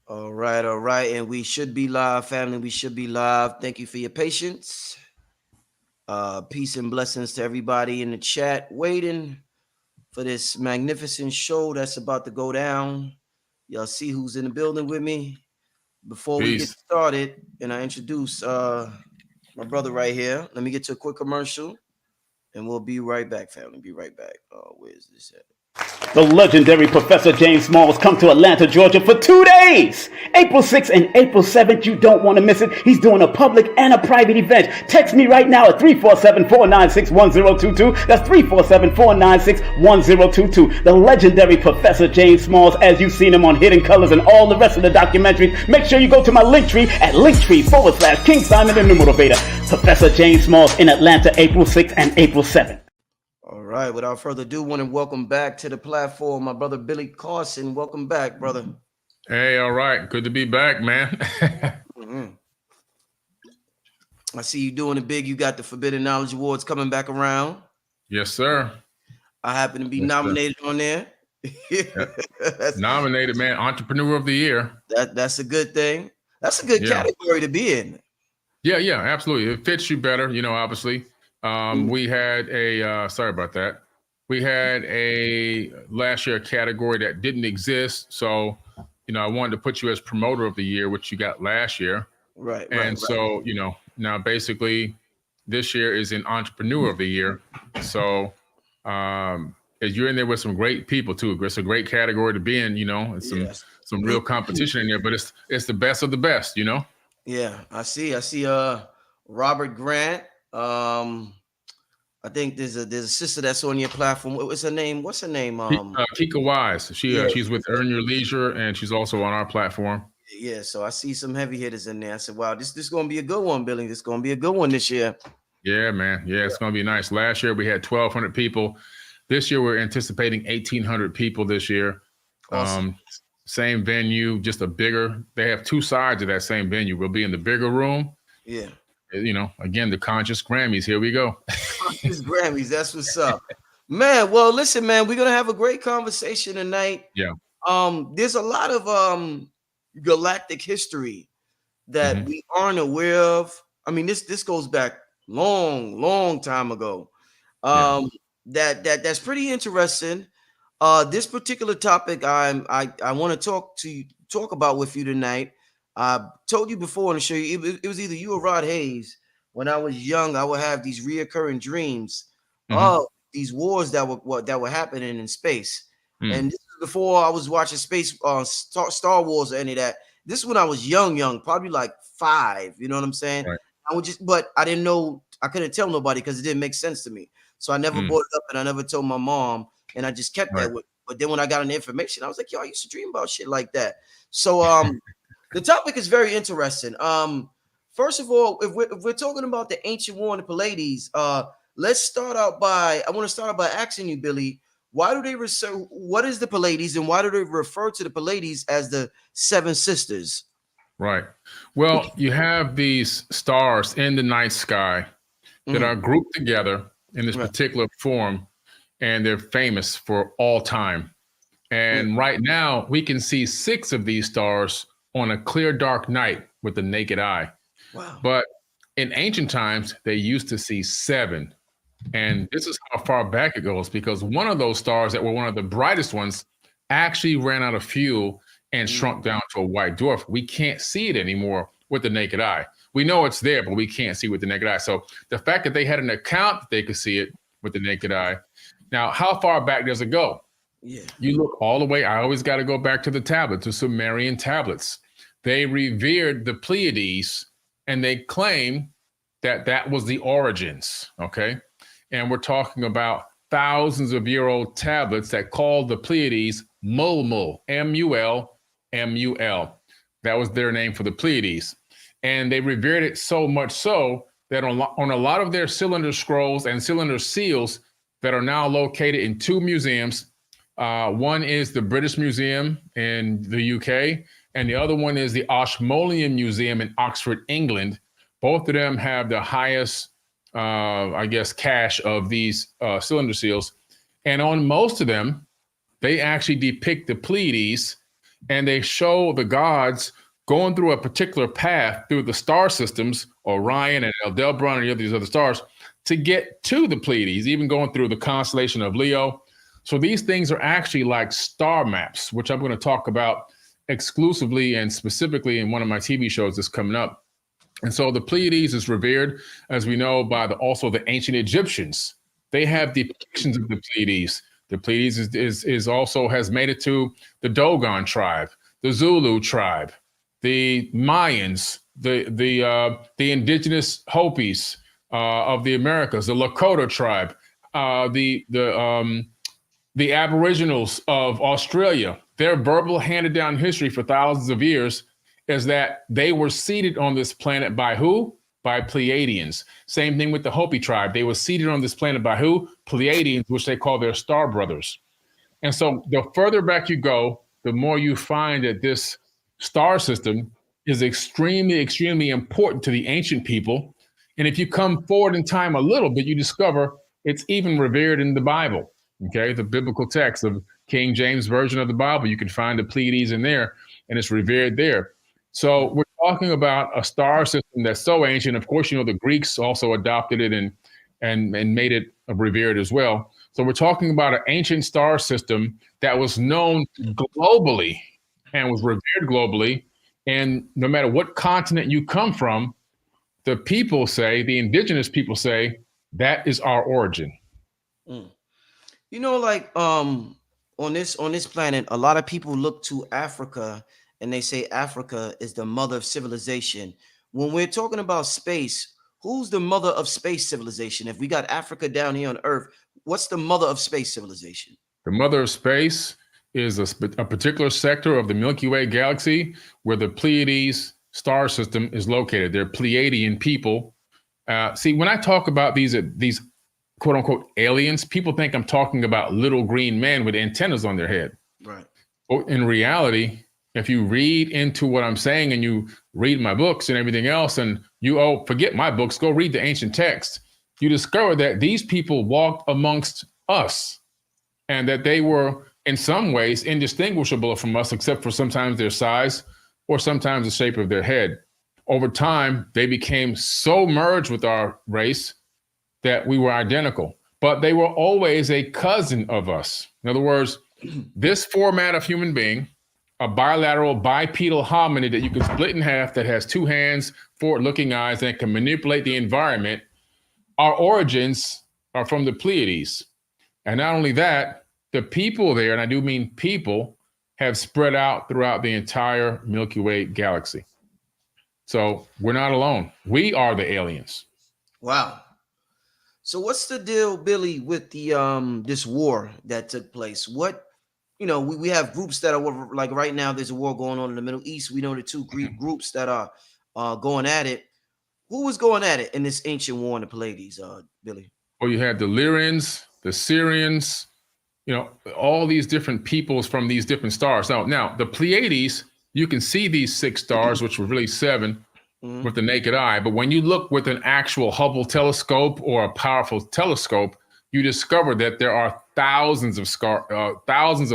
All right. And we should be live, family. We should be live. Thank you for your patience. Peace and blessings to everybody in the chat waiting for this magnificent show that's about to go down. Y'all see who's in the building with me. Before we get Peace. started, and I introduce my brother right here. Let me get to a quick commercial, and we'll be right back, family. Be right back. Where's this at? The legendary Professor James Smalls come to Atlanta, Georgia for 2 days. April 6th and April 7th. You don't want to miss it. He's doing a public and a private event. Text me right now at 347-496-1022. That's 347-496-1022. The legendary Professor James Smalls, as you've seen him on Hidden Colors and all the rest of the documentaries. Make sure you go to my Linktree at Linktree/King Simon the Numerator. Professor James Smalls in Atlanta, April 6th and April 7th. All right, without further ado, want to welcome back to the platform my brother Billy Carson. Welcome back, brother. Hey, all right. Good to be back, man. Mm-hmm. I see you doing it big. You got the Forbidden Knowledge Awards coming back around. Yes, sir. I happen to be nominated on there. Nominated, man. Entrepreneur of the Year. That's a good thing. That's a good category to be in. Yeah, absolutely. It fits you better, obviously. We had sorry about that. We had a last year category that didn't exist. So, I wanted to put you as promoter of the year, which you got last year. Right. So, now basically this year is an entrepreneur of the year. So, as you're in there with some great people too. It's a great category to be in, and some real competition in there, but it's the best of the best, Yeah, I see Robert Grant. I think there's a sister that's on your platform. What's her name? Kika Wise. She's with Earn Your Leisure, and she's also on our platform. Yeah, so I see some heavy hitters in there. I said, wow, this is gonna be a good one, Billy. This is gonna be a good one this year. Yeah, man. Yeah, it's gonna be nice. Last year we had 1,200 people. This year we're anticipating 1,800 people this year. Awesome. Same venue, just a bigger. They have two sides of that same venue. We'll be in the bigger room. Yeah. Again, the Conscious Grammys. Here we go. Conscious Grammys. That's what's up, man. Well, listen, man, we're gonna have a great conversation tonight. Yeah. There's a lot of galactic history that we aren't aware of. I mean, this goes back long time ago. That's pretty interesting. This particular topic I want to talk about with you tonight. I told you before on the show, it was either you or Rod Hayes. When I was young, I would have these reoccurring dreams of these wars that were happening in space. And this is before I was watching space Star Wars or any of that. This is when I was young, probably like 5. You know what I'm saying? Right. But I didn't know. I couldn't tell nobody because it didn't make sense to me. So I never brought it up, and I never told my mom, and I just kept that with. But then when I got an information, I was like, yo, I used to dream about shit like that. So the topic is very interesting. First of all, if we're talking about the ancient war in the Pleiades, I want to start out by asking you, Billy, what is the Pleiades, and why do they refer to the Pleiades as the 7 sisters? Right. Well, you have these stars in the night sky that are grouped together in this particular form, and they're famous for all time. And right now, we can see 6 of these stars on a clear, dark night with the naked eye. Wow. But in ancient times, they used to see 7. And this is how far back it goes, because one of those stars that were one of the brightest ones actually ran out of fuel and shrunk down to a white dwarf. We can't see it anymore with the naked eye. We know it's there, but we can't see with the naked eye. So the fact that they had an account that they could see it with the naked eye. Now, how far back does it go? Yeah. You look all the way. I always got to go back to the tablets, to Sumerian tablets. They revered the Pleiades, and they claim that was the origins, okay? And we're talking about thousands of year old tablets that called the Pleiades Mulmul, M-U-L-M-U-L. That was their name for the Pleiades. And they revered it so much so that on a lot of their cylinder scrolls and cylinder seals that are now located in 2 museums. One is the British Museum in the UK, and the other one is the Ashmolean Museum in Oxford, England. Both of them have the highest, cache of these cylinder seals. And on most of them, they actually depict the Pleiades and they show the gods going through a particular path through the star systems, Orion and Aldebaran and these other stars, to get to the Pleiades, even going through the constellation of Leo. So these things are actually like star maps, which I'm going to talk about exclusively and specifically in one of my TV shows that's coming up. And so the Pleiades is revered, as we know, by also the ancient Egyptians. They have depictions of the Pleiades. The Pleiades is also has made it to the Dogon tribe, the Zulu tribe, the Mayans, the indigenous Hopis of the Americas, the Lakota tribe, the Aboriginals of Australia. Their verbal handed down history for thousands of years is that they were seated on this planet by who? By Pleiadians. Same thing with the Hopi tribe. They were seated on this planet by who? Pleiadians, which they call their star brothers. And so the further back you go, the more you find that this star system is extremely, extremely important to the ancient people. And if you come forward in time a little bit, you discover it's even revered in the Bible. Okay, the biblical text of King James Version of the Bible, you can find the Pleiades in there, and it's revered there. So we're talking about a star system that's so ancient. Of course, you know, the Greeks also adopted it and made it revered as well. So we're talking about an ancient star system that was known globally and was revered globally. And no matter what continent you come from, the people say, the indigenous people say, that is our origin. Mm. You know, like on this planet, a lot of people look to Africa and they say Africa is the mother of civilization. When we're talking about space, who's the mother of space civilization? If we got Africa down here on Earth, what's the mother of space civilization? The mother of space is a particular sector of the Milky Way galaxy where the Pleiades star system is located. They're Pleiadian people. See, when I talk about these quote unquote aliens, people think I'm talking about little green men with antennas on their head. Right. In reality, if you read into what I'm saying and you read my books and everything else, and you forget my books, go read the ancient text, you discover that these people walked amongst us and that they were in some ways indistinguishable from us, except for sometimes their size or sometimes the shape of their head. Over time, they became so merged with our race that we were identical, but they were always a cousin of us. In other words, this format of human being, a bilateral bipedal hominid that you can split in half, that has two hands, forward-looking eyes, and can manipulate the environment, our origins are from the Pleiades. And not only that, the people there, and I do mean people, have spread out throughout the entire Milky Way galaxy. So we're not alone. We are the aliens. Wow. So what's the deal, Billy, with the this war that took place? What, you know, we have groups that are like right now, there's a war going on in the Middle East. We know the two groups that are going at it. Who was going at it in this ancient war in the Pleiades, Billy? Well, you had the Lyrians, the Syrians, you know, all these different peoples from these different stars. Now the Pleiades, you can see these 6 stars, which were really 7 with the naked eye. But when you look with an actual Hubble telescope or a powerful telescope, you discover that there are thousands of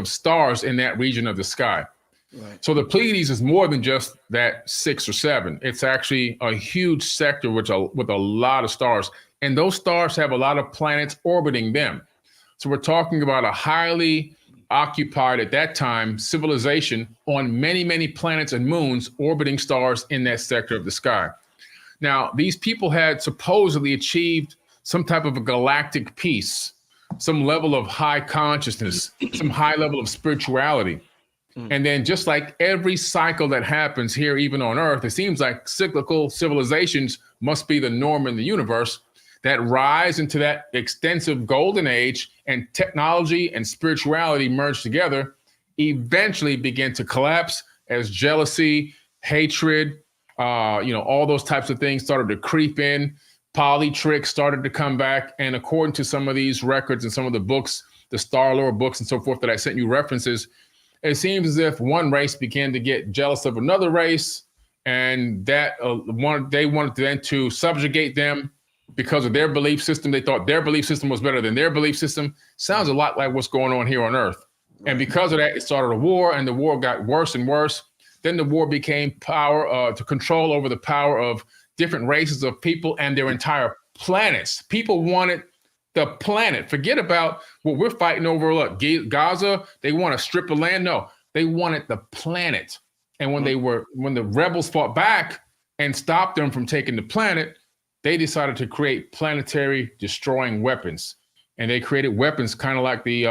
stars in that region of the sky. Right. So the Pleiades is more than just that 6 or 7. It's actually a huge sector with a lot of stars. And those stars have a lot of planets orbiting them. So we're talking about a highly occupied at that time civilization on many, many planets and moons orbiting stars in that sector of the sky. Now, these people had supposedly achieved some type of a galactic peace, some level of high consciousness, some high level of spirituality. And then just like every cycle that happens here, even on Earth, it seems like cyclical civilizations must be the norm in the universe that rise into that extensive golden age, and technology and spirituality merge together, eventually begin to collapse as jealousy, hatred, all those types of things started to creep in. Polytricks started to come back. And according to some of these records and some of the books, the Star Lore books and so forth that I sent you references, it seems as if one race began to get jealous of another race, and that they wanted then to subjugate them because of their belief system. They thought their belief system was better than their belief system. Sounds a lot like what's going on here on Earth. And because of that, it started a war, and the war got worse and worse. Then the war became power to control over the power of different races of people and their entire planets. People wanted the planet. Forget about what we're fighting over. Look, Gaza, they want a strip of land. No, they wanted the planet. And when the rebels fought back and stopped them from taking the planet, they decided to create planetary destroying weapons. And they created weapons kind of like the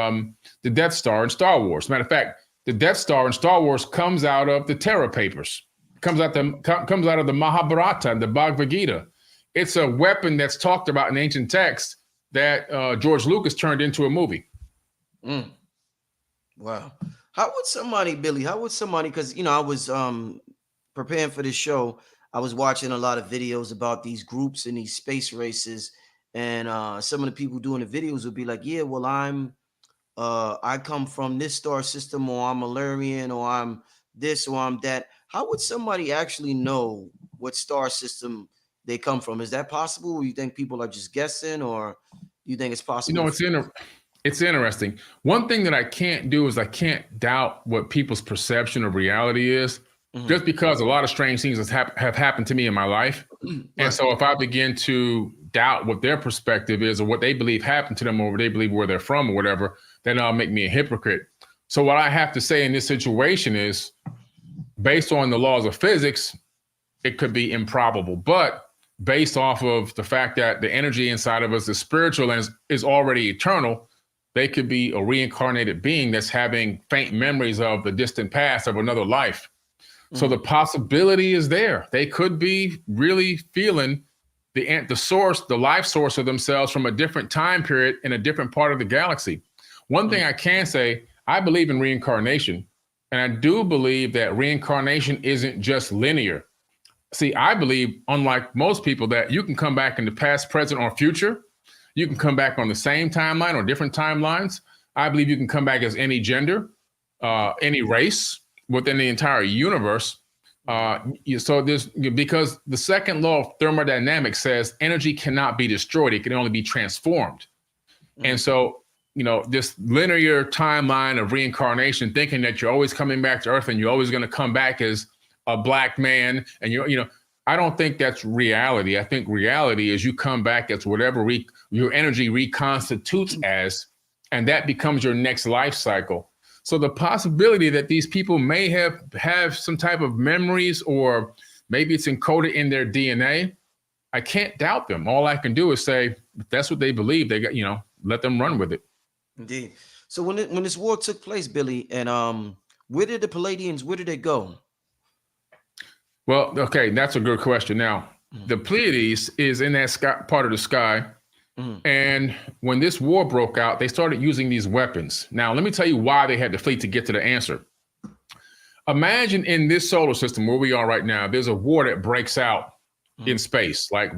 Death Star in Star Wars. Matter of fact, the Death Star in Star Wars comes out of the Terra Papers. Comes out of the Mahabharata and the Bhagavad Gita. It's a weapon that's talked about in ancient texts that George Lucas turned into a movie. Wow. How would somebody, Billy, because, you know, I was preparing for this show. I was watching a lot of videos about these groups and these space races. And some of the people doing the videos would be like, yeah, well, I come from this star system, or I'm Illyrian, or I'm this, or I'm that. How would somebody actually know what star system they come from? Is that possible? Or you think people are just guessing, or you think it's possible? You know, it's interesting. One thing that I can't do is I can't doubt what people's perception of reality is, just because a lot of strange things have happened to me in my life. And so if I begin to doubt what their perspective is, or what they believe happened to them, or what they believe where they're from, or whatever, then that'll make me a hypocrite. So what I have to say in this situation is, based on the laws of physics, it could be improbable. But based off of the fact that the energy inside of us is spiritual and is already eternal, they could be a reincarnated being that's having faint memories of the distant past of another life. So the possibility is there. They could be really feeling the source, the life source of themselves from a different time period in a different part of the galaxy. One thing I can say, I believe in reincarnation. And I do believe that reincarnation isn't just linear. See, I believe, unlike most people, that you can come back in the past, present, or future. You can come back on the same timeline or different timelines. I believe you can come back as any gender, any race within the entire universe. So there's, because the second law of thermodynamics says energy cannot be destroyed. It can only be transformed. And so, you know, this linear timeline of reincarnation, thinking that you're always coming back to Earth and you're always going to come back as a black man, and you know, I don't think that's reality. I think reality is you come back as whatever your energy reconstitutes as, and that becomes your next life cycle. So the possibility that these people may have some type of memories, or maybe it's encoded in their DNA, I can't doubt them. All I can do is say, if that's what they believe, they got, you know, let them run with it. Indeed. So when this war took place, Billy, and where did the Pleiadians, where did they go? Well, okay, that's a good question. Now, the Pleiades is in that sky, part of the sky. And when this war broke out, they started using these weapons. Now, let me tell you why they had the fleet to get to the answer. Imagine in this solar system where we are right now, there's a war that breaks out in space, like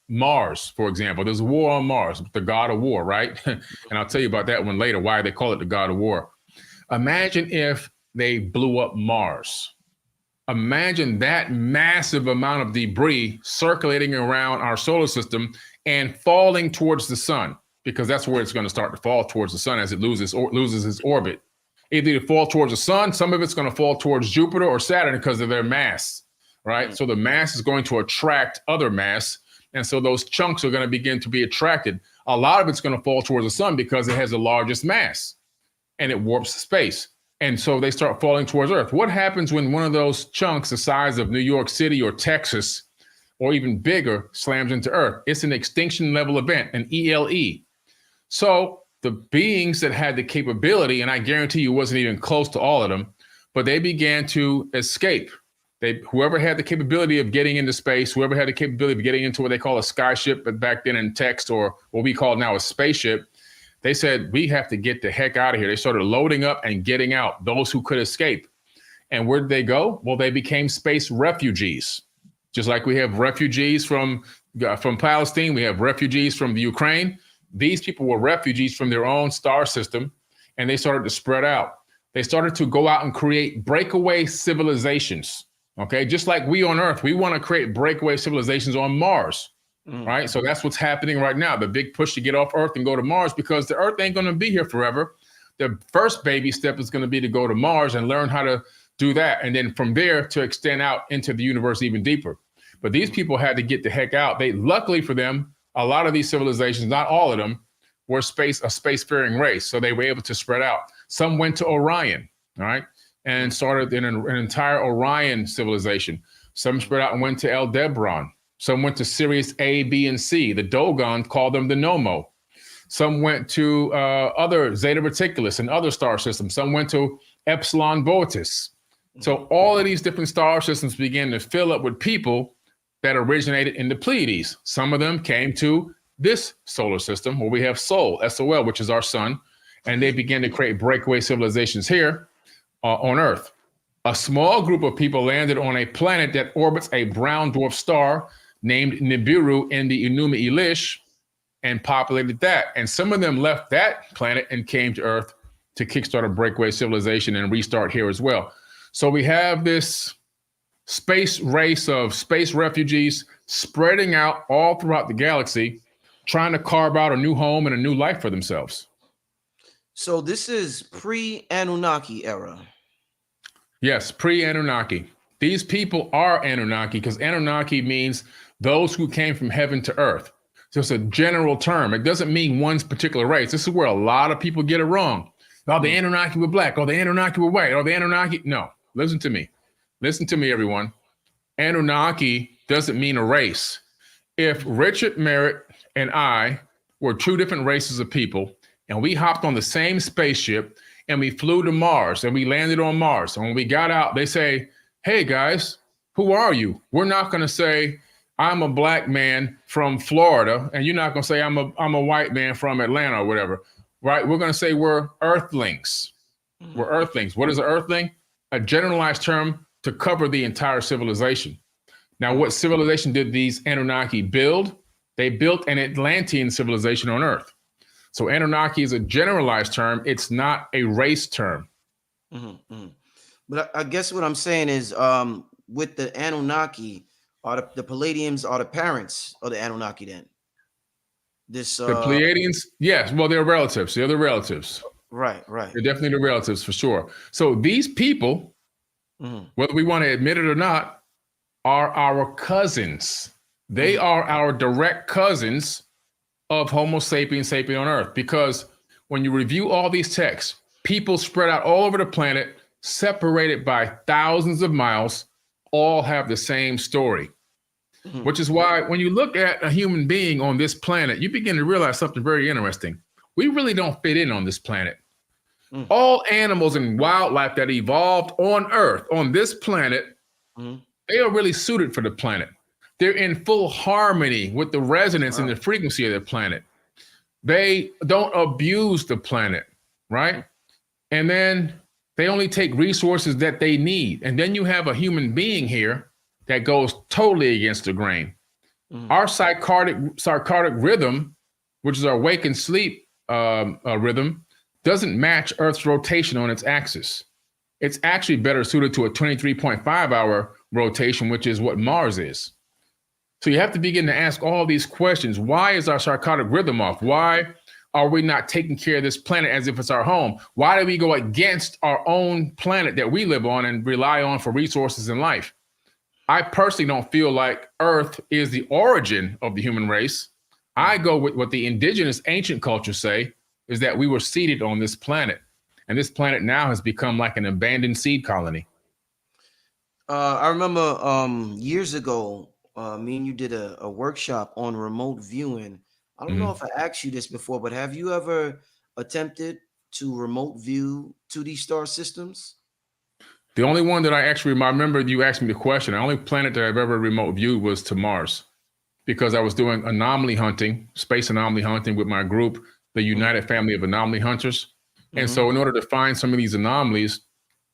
Mars, for example. There's a war on Mars, the god of war, right? And I'll tell you about that one later, why they call it the god of war. Imagine if they blew up Mars. Imagine that massive amount of debris circulating around our solar system and falling towards the sun, because that's where it's going to start to fall towards the sun as it loses its orbit. Either to fall towards the sun, some of it's going to fall towards Jupiter or Saturn because of their mass, right? So the mass is going to attract other mass. And so those chunks are going to begin to be attracted. A lot of it's going to fall towards the sun because it has the largest mass and it warps space. And so they start falling towards Earth. What happens when one of those chunks the size of New York City or Texas or even bigger slams into Earth? It's an extinction level event, an ELE. So the beings that had the capability, and I guarantee you wasn't even close to all of them, but they began to escape. Whoever had the capability of getting into space, whoever had the capability of getting into what they call a skyship, but back then in text, or what we call now a spaceship, they said, we have to get the heck out of here. They started loading up and getting out, those who could escape. And where did they go? Well, they became space refugees. Just like we have refugees from Palestine, we have refugees from the Ukraine. These people were refugees from their own star system, and they started to spread out. They started to go out and create breakaway civilizations. Okay, just like we on Earth, we want to create breakaway civilizations on Mars. Right. So that's what's happening right now. The big push to get off Earth and go to Mars, because the Earth ain't going to be here forever. the first baby step is going to be to go to Mars and learn how to do that. And then from there to extend out into the universe even deeper. But these people had to get the heck out. Luckily for them, a lot of these civilizations, not all of them, were a spacefaring race. So they were able to spread out. Some went to Orion, all right, and started an entire Orion civilization. Some spread out and went to Aldebaran. Some went to Sirius A, B, and C. The Dogon called them the Nomo. Some went to other Zeta Reticulus and other star systems. Some went to Epsilon Boreas. So all of these different star systems began to fill up with people that originated in the Pleiades. Some of them came to this solar system where we have Sol, SOL, which is our sun, and they began to create breakaway civilizations here on Earth. A small group of people landed on a planet that orbits a brown dwarf star named Nibiru in the Enuma Elish and populated that. And some of them left that planet and came to Earth to kickstart a breakaway civilization and restart here as well. So we have this space race of space refugees spreading out all throughout the galaxy, trying to carve out a new home and a new life for themselves. So this is pre-Anunnaki era. Yes, pre-Anunnaki. These people are Anunnaki because Anunnaki means those who came from heaven to earth. So it's a general term. It doesn't mean one particular race. This is where a lot of people get it wrong. Oh, the Anunnaki were black. Oh, the Anunnaki were white. Oh, the Anunnaki. No, listen to me. Listen to me, everyone. Anunnaki doesn't mean a race. If Richard Merritt and I were two different races of people and we hopped on the same spaceship and we flew to Mars and we landed on Mars, and when we got out, they say, hey, guys, who are you? We're not going to say, I'm a black man from Florida, and you're not going to say I'm a white man from Atlanta or whatever, right? We're going to say we're earthlings. We're earthlings. What is an earthling? A generalized term to cover the entire civilization. Now, what civilization did these Anunnaki build? They built an Atlantean civilization on Earth. So Anunnaki is a generalized term. It's not a race term. But I guess what I'm saying is with the Anunnaki, are the Palladians are the parents of the Anunnaki then? The Pleiadians, yes. Well, they're relatives. They're the relatives. Right. They're definitely the relatives for sure. So these people, whether we want to admit it or not, are our cousins. They are our direct cousins of Homo sapiens sapien on Earth. Because when you review all these texts, people spread out all over the planet, separated by thousands of miles, all have the same story, which is why when you look at a human being on this planet, you begin to realize something very interesting. We really don't fit in on this planet. All animals and wildlife that evolved on Earth, on this planet, they are really suited for the planet. They're in full harmony with the resonance and the frequency of the planet. They don't abuse the planet, right? And then they only take resources that they need. And then you have a human being here that goes totally against the grain. Our sarcadic rhythm, which is our wake and sleep rhythm, doesn't match Earth's rotation on its axis. It's actually better suited to a 23.5 hour rotation, which is what Mars is. So you have to begin to ask all these questions. Why is our sarcadic rhythm off? Why are we not taking care of this planet as if it's our home? Why do we go against our own planet that we live on and rely on for resources in life? I personally don't feel like Earth is the origin of the human race. I go with what the indigenous ancient cultures say, is that we were seeded on this planet. And this planet now has become like an abandoned seed colony. I remember years ago, me and you did a workshop on remote viewing. I don't know if I asked you this before, but have you ever attempted to remote view 2D star systems? The only one that I remember you asked me the question, the only planet that I've ever remote viewed was to Mars, because I was doing anomaly hunting, space anomaly hunting with my group, the United Family of Anomaly Hunters. And so in order to find some of these anomalies,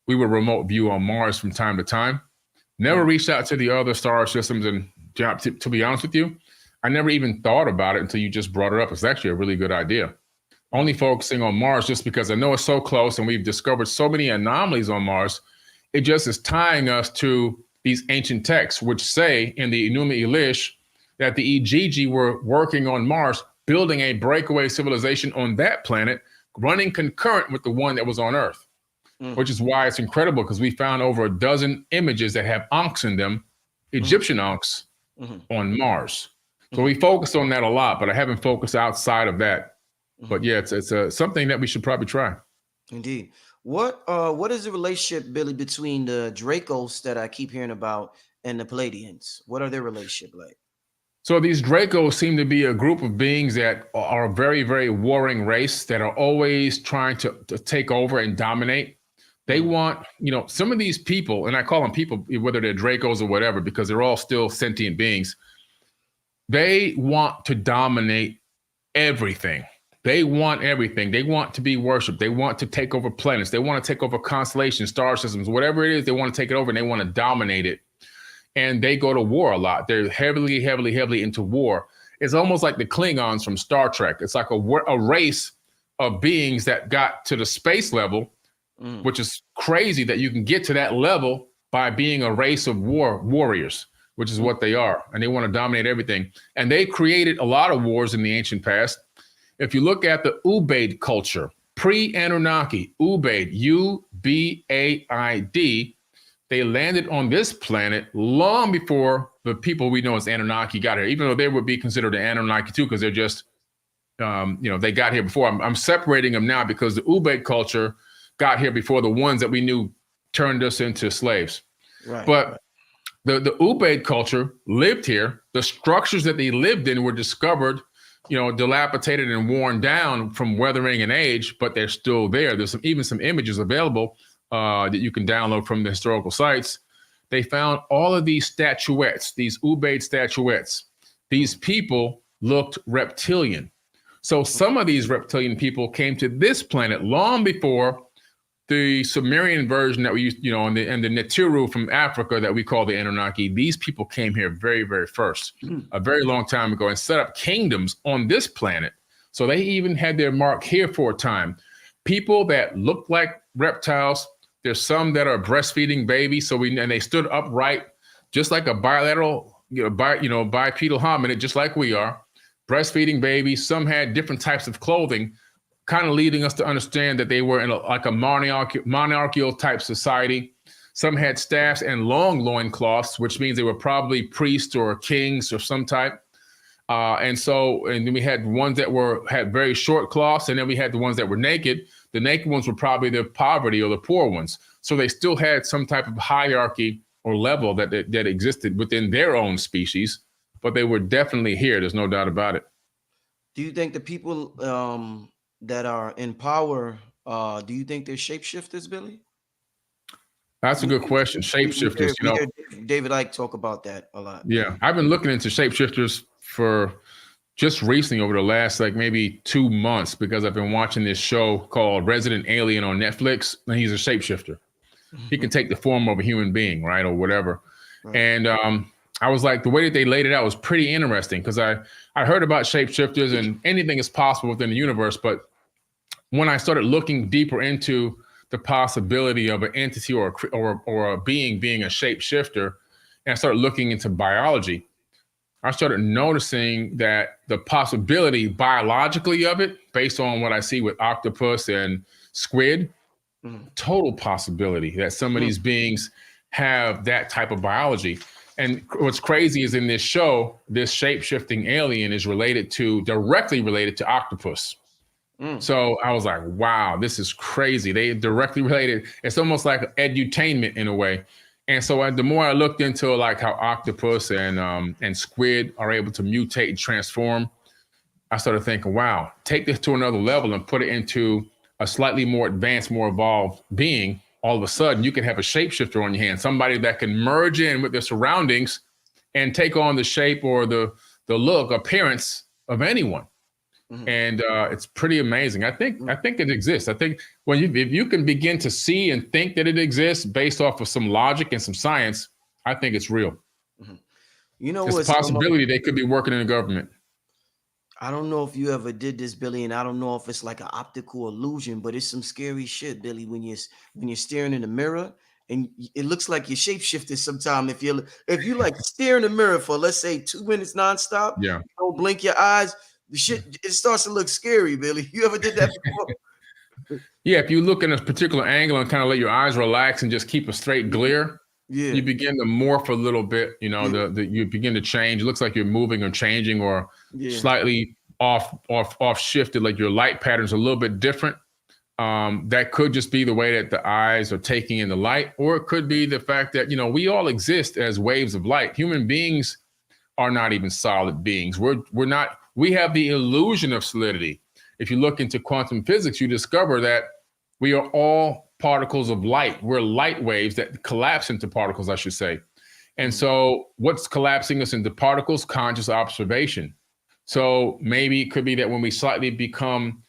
we would remote view on Mars from time to time. Never reached out to the other star systems. And to be honest with you, I never even thought about it until you just brought it up. It's actually a really good idea. Only focusing on Mars just because I know it's so close and we've discovered so many anomalies on Mars. It just is tying us to these ancient texts, which say in the Enuma Elish that the Igigi were working on Mars, building a breakaway civilization on that planet running concurrent with the one that was on Earth, which is why it's incredible, because we found over a dozen images that have ankhs in them, Egyptian ankhs, on Mars. So we focused on that a lot, but I haven't focused outside of that. But yeah, it's something that we should probably try. Indeed. What is the relationship, Billy, between the Dracos that I keep hearing about and the Pleiadians? What are their relationship like? So these Dracos seem to be a group of beings that are a very, very warring race that are always trying to take over and dominate. They want, some of these people, and I call them people, whether they're Dracos or whatever, because they're all still sentient beings. They want to dominate everything. They want everything. They want to be worshipped. They want to take over planets. They want to take over constellations, star systems, whatever it is, they want to take it over and they want to dominate it. And they go to war a lot. They're heavily, heavily, heavily into war. It's almost like the Klingons from Star Trek. It's like a race of beings that got to the space level, which is crazy that you can get to that level by being a race of warriors, which is what they are. And they want to dominate everything. And they created a lot of wars in the ancient past. If you look at the Ubaid culture, pre-Anunnaki, Ubaid, U-B-A-I-D, they landed on this planet long before the people we know as Anunnaki got here, even though they would be considered an Anunnaki too, because they're just, they got here before. I'm separating them now because the Ubaid culture got here before the ones that we knew turned us into slaves. Right. But the Ubaid culture lived here. The structures that they lived in were discovered, dilapidated and worn down from weathering and age, but they're still there. There's even some images available that you can download from the historical sites. They found all of these statuettes, these Ubaid statuettes. These people looked reptilian. So some of these reptilian people came to this planet long before the Sumerian version that we used, and the Netiru from Africa that we call the Anunnaki. These people came here very, very first, a very long time ago, and set up kingdoms on this planet. So they even had their mark here for a time. People that look like reptiles. There's some that are breastfeeding babies, and they stood upright, just like a bilateral, bipedal hominid, just like we are, breastfeeding babies. Some had different types of clothing, kind of leading us to understand that they were in a monarchical type society. Some had staffs and long loincloths, which means they were probably priests or kings of some type. And then we had ones that had very short cloths, and then we had the ones that were naked. The naked ones were probably the poverty or the poor ones. So they still had some type of hierarchy or level that existed within their own species, but they were definitely here. There's no doubt about it. Do you think the people that are in power, do you think they're shapeshifters, Billy? That's a good question. Shapeshifters, we hear David Icke talk about that a lot. Yeah, I've been looking into shapeshifters for just recently over the last maybe 2 months, because I've been watching this show called Resident Alien on Netflix, and he's a shapeshifter. He can take the form of a human being, right, or whatever. Right. And I was like, the way that they laid it out was pretty interesting, because I heard about shapeshifters and anything is possible within the universe. But when I started looking deeper into the possibility of an entity or a being a shapeshifter, and I started looking into biology, I started noticing that the possibility biologically of it, based on what I see with octopus and squid, total possibility that some of these beings have that type of biology. And what's crazy is in this show, this shape-shifting alien is directly related to octopus. So I was like, wow, this is crazy. They directly related. It's almost like edutainment in a way. And so the more I looked into like how octopus and squid are able to mutate and transform, I started thinking, wow, take this to another level and put it into a slightly more advanced, more evolved being. All of a sudden, you can have a shapeshifter on your hand, somebody that can merge in with their surroundings and take on the shape or the look, appearance of anyone. And it's pretty amazing. I think it exists. I think if you can begin to see and think that it exists based off of some logic and some science, I think it's real. It's a possibility they could be working in the government. I don't know if you ever did this, Billy, and I don't know if it's like an optical illusion, but it's some scary shit, Billy, when you're staring in the mirror and it looks like you're shapeshifted sometime. If you like stare in the mirror for, let's say, 2 minutes nonstop, yeah, don't blink your eyes, the shit, it starts to look scary, Billy. You ever did that before? Yeah, if you look in a particular angle and kind of let your eyes relax and just keep a straight glare, you begin to morph a little bit. You know, you begin to change. It looks like you're moving or changing or slightly off shifted, like your light patterns are a little bit different. That could just be the way that the eyes are taking in the light, or it could be the fact that, you know, we all exist as waves of light. Human beings are not even solid beings. We have the illusion of solidity. If you look into quantum physics, you discover that we are all particles of light. We're light waves that collapse into particles, I should say. And so what's collapsing us into particles? Conscious observation. So maybe it could be that when we slightly become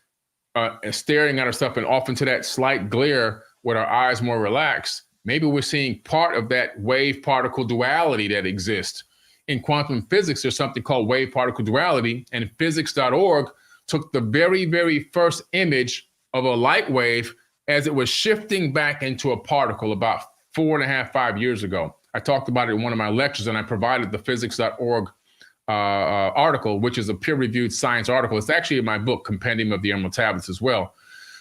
staring at ourselves and off into that slight glare with our eyes more relaxed, maybe we're seeing part of that wave particle duality that exists. In quantum physics, there's something called wave particle duality, and physics.org took the very, very first image of a light wave as it was shifting back into a particle about 4.5, 5 years ago. I talked about it in one of my lectures, and I provided the physics.org article, which is a peer-reviewed science article. It's actually in my book, Compendium of the Emerald Tablets, as well.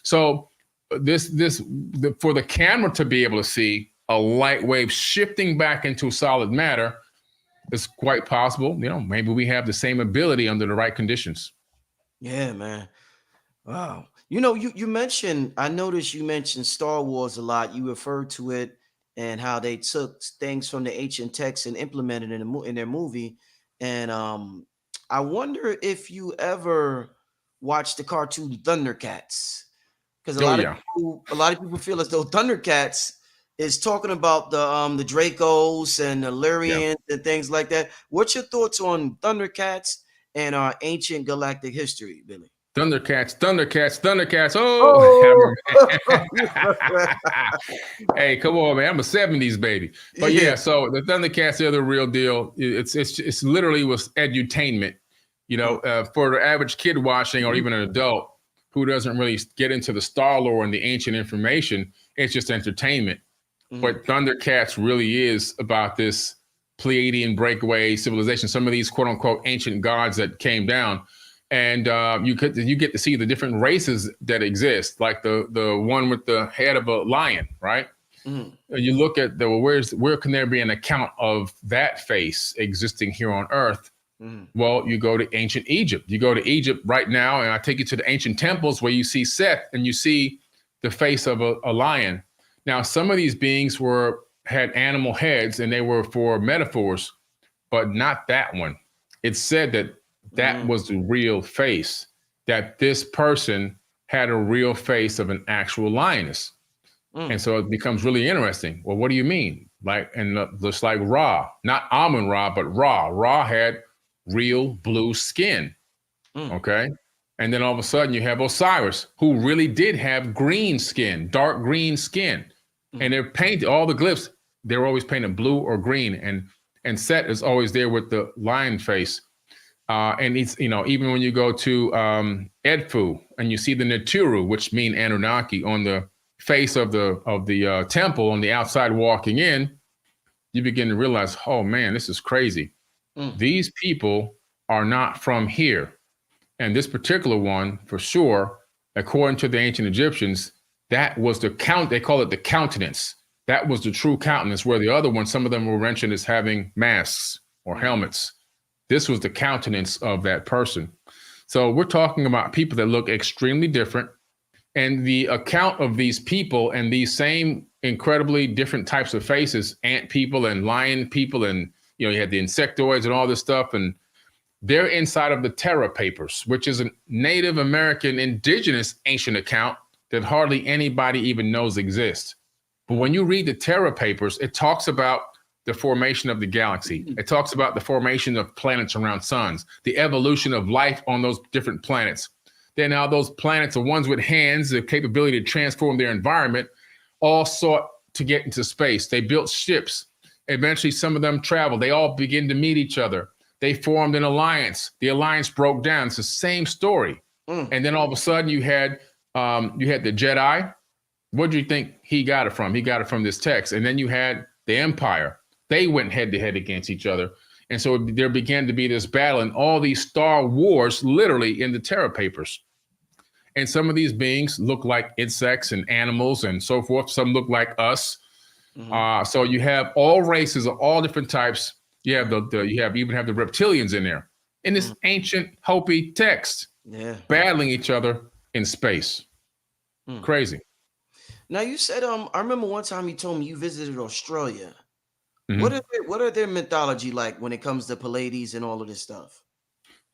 So for the camera to be able to see a light wave shifting back into solid matter, it's quite possible. You know, maybe we have the same ability under the right conditions. Yeah, man. Wow. You know, you mentioned, I noticed you mentioned Star Wars a lot. You referred to it and how they took things from the ancient texts and implemented it in their movie. And I wonder if you ever watched the cartoon Thundercats, because a lot of people feel as though Thundercats is talking about the Dracos and the Lyrians and things like that. What's your thoughts on Thundercats and our ancient galactic history, Billy? Thundercats. Oh. Hey, come on, man. I'm a 70s baby. But yeah, so the Thundercats are the real deal. It's literally was edutainment. You know, for the average kid watching or even an adult who doesn't really get into the star lore and the ancient information, it's just entertainment. But Thundercats really is about this Pleiadian breakaway civilization, some of these quote unquote ancient gods that came down. And you get to see the different races that exist, like the one with the head of a lion, right? You look at where can there be an account of that face existing here on Earth? Well, you go to ancient Egypt. You go to Egypt right now, and I take you to the ancient temples where you see Seth and you see the face of a lion. Now, some of these beings had animal heads, and they were for metaphors, but not that one. It's said that was the real face, that this person had a real face of an actual lioness. And so it becomes really interesting. Well, what do you mean? Just like Ra, not Amun-Ra, but Ra. Ra had real blue skin, okay? And then all of a sudden you have Osiris, who really did have green skin, dark green skin. And they're painted, all the glyphs, they're always painted blue or green. And Set is always there with the lion face. And it's, you know, even when you go to Edfu and you see the Naturu, which mean Anunnaki, on the face of the temple on the outside walking in, you begin to realize, oh man, this is crazy. These people are not from here. And this particular one, for sure, according to the ancient Egyptians, that was they call it the countenance. That was the true countenance, where the other one, some of them were mentioned as having masks or helmets. This was the countenance of that person. So we're talking about people that look extremely different. And the account of these people and these same incredibly different types of faces, ant people and lion people, and you had the insectoids and all this stuff, and they're inside of the Terra Papers, which is a Native American indigenous ancient account that hardly anybody even knows exists. But when you read the Terra Papers, it talks about the formation of the galaxy. It talks about the formation of planets around suns, the evolution of life on those different planets. Then now those planets, the ones with hands, the capability to transform their environment, all sought to get into space. They built ships. Eventually, some of them traveled. They all begin to meet each other. They formed an alliance. The alliance broke down. It's the same story. And then all of a sudden you had the Jedi. What do you think he got it from? He got it from this text. And then you had the Empire. They went head to head against each other. And so there began to be this battle and all these Star Wars literally in the Terra Papers. And some of these beings look like insects and animals and so forth. Some look like us. So you have all races of all different types. You have even have the reptilians in there in this ancient Hopi text, battling each other in space. Crazy. Now you said I remember one time you told me you visited Australia. What are their mythology like when it comes to Pleiades and all of this stuff?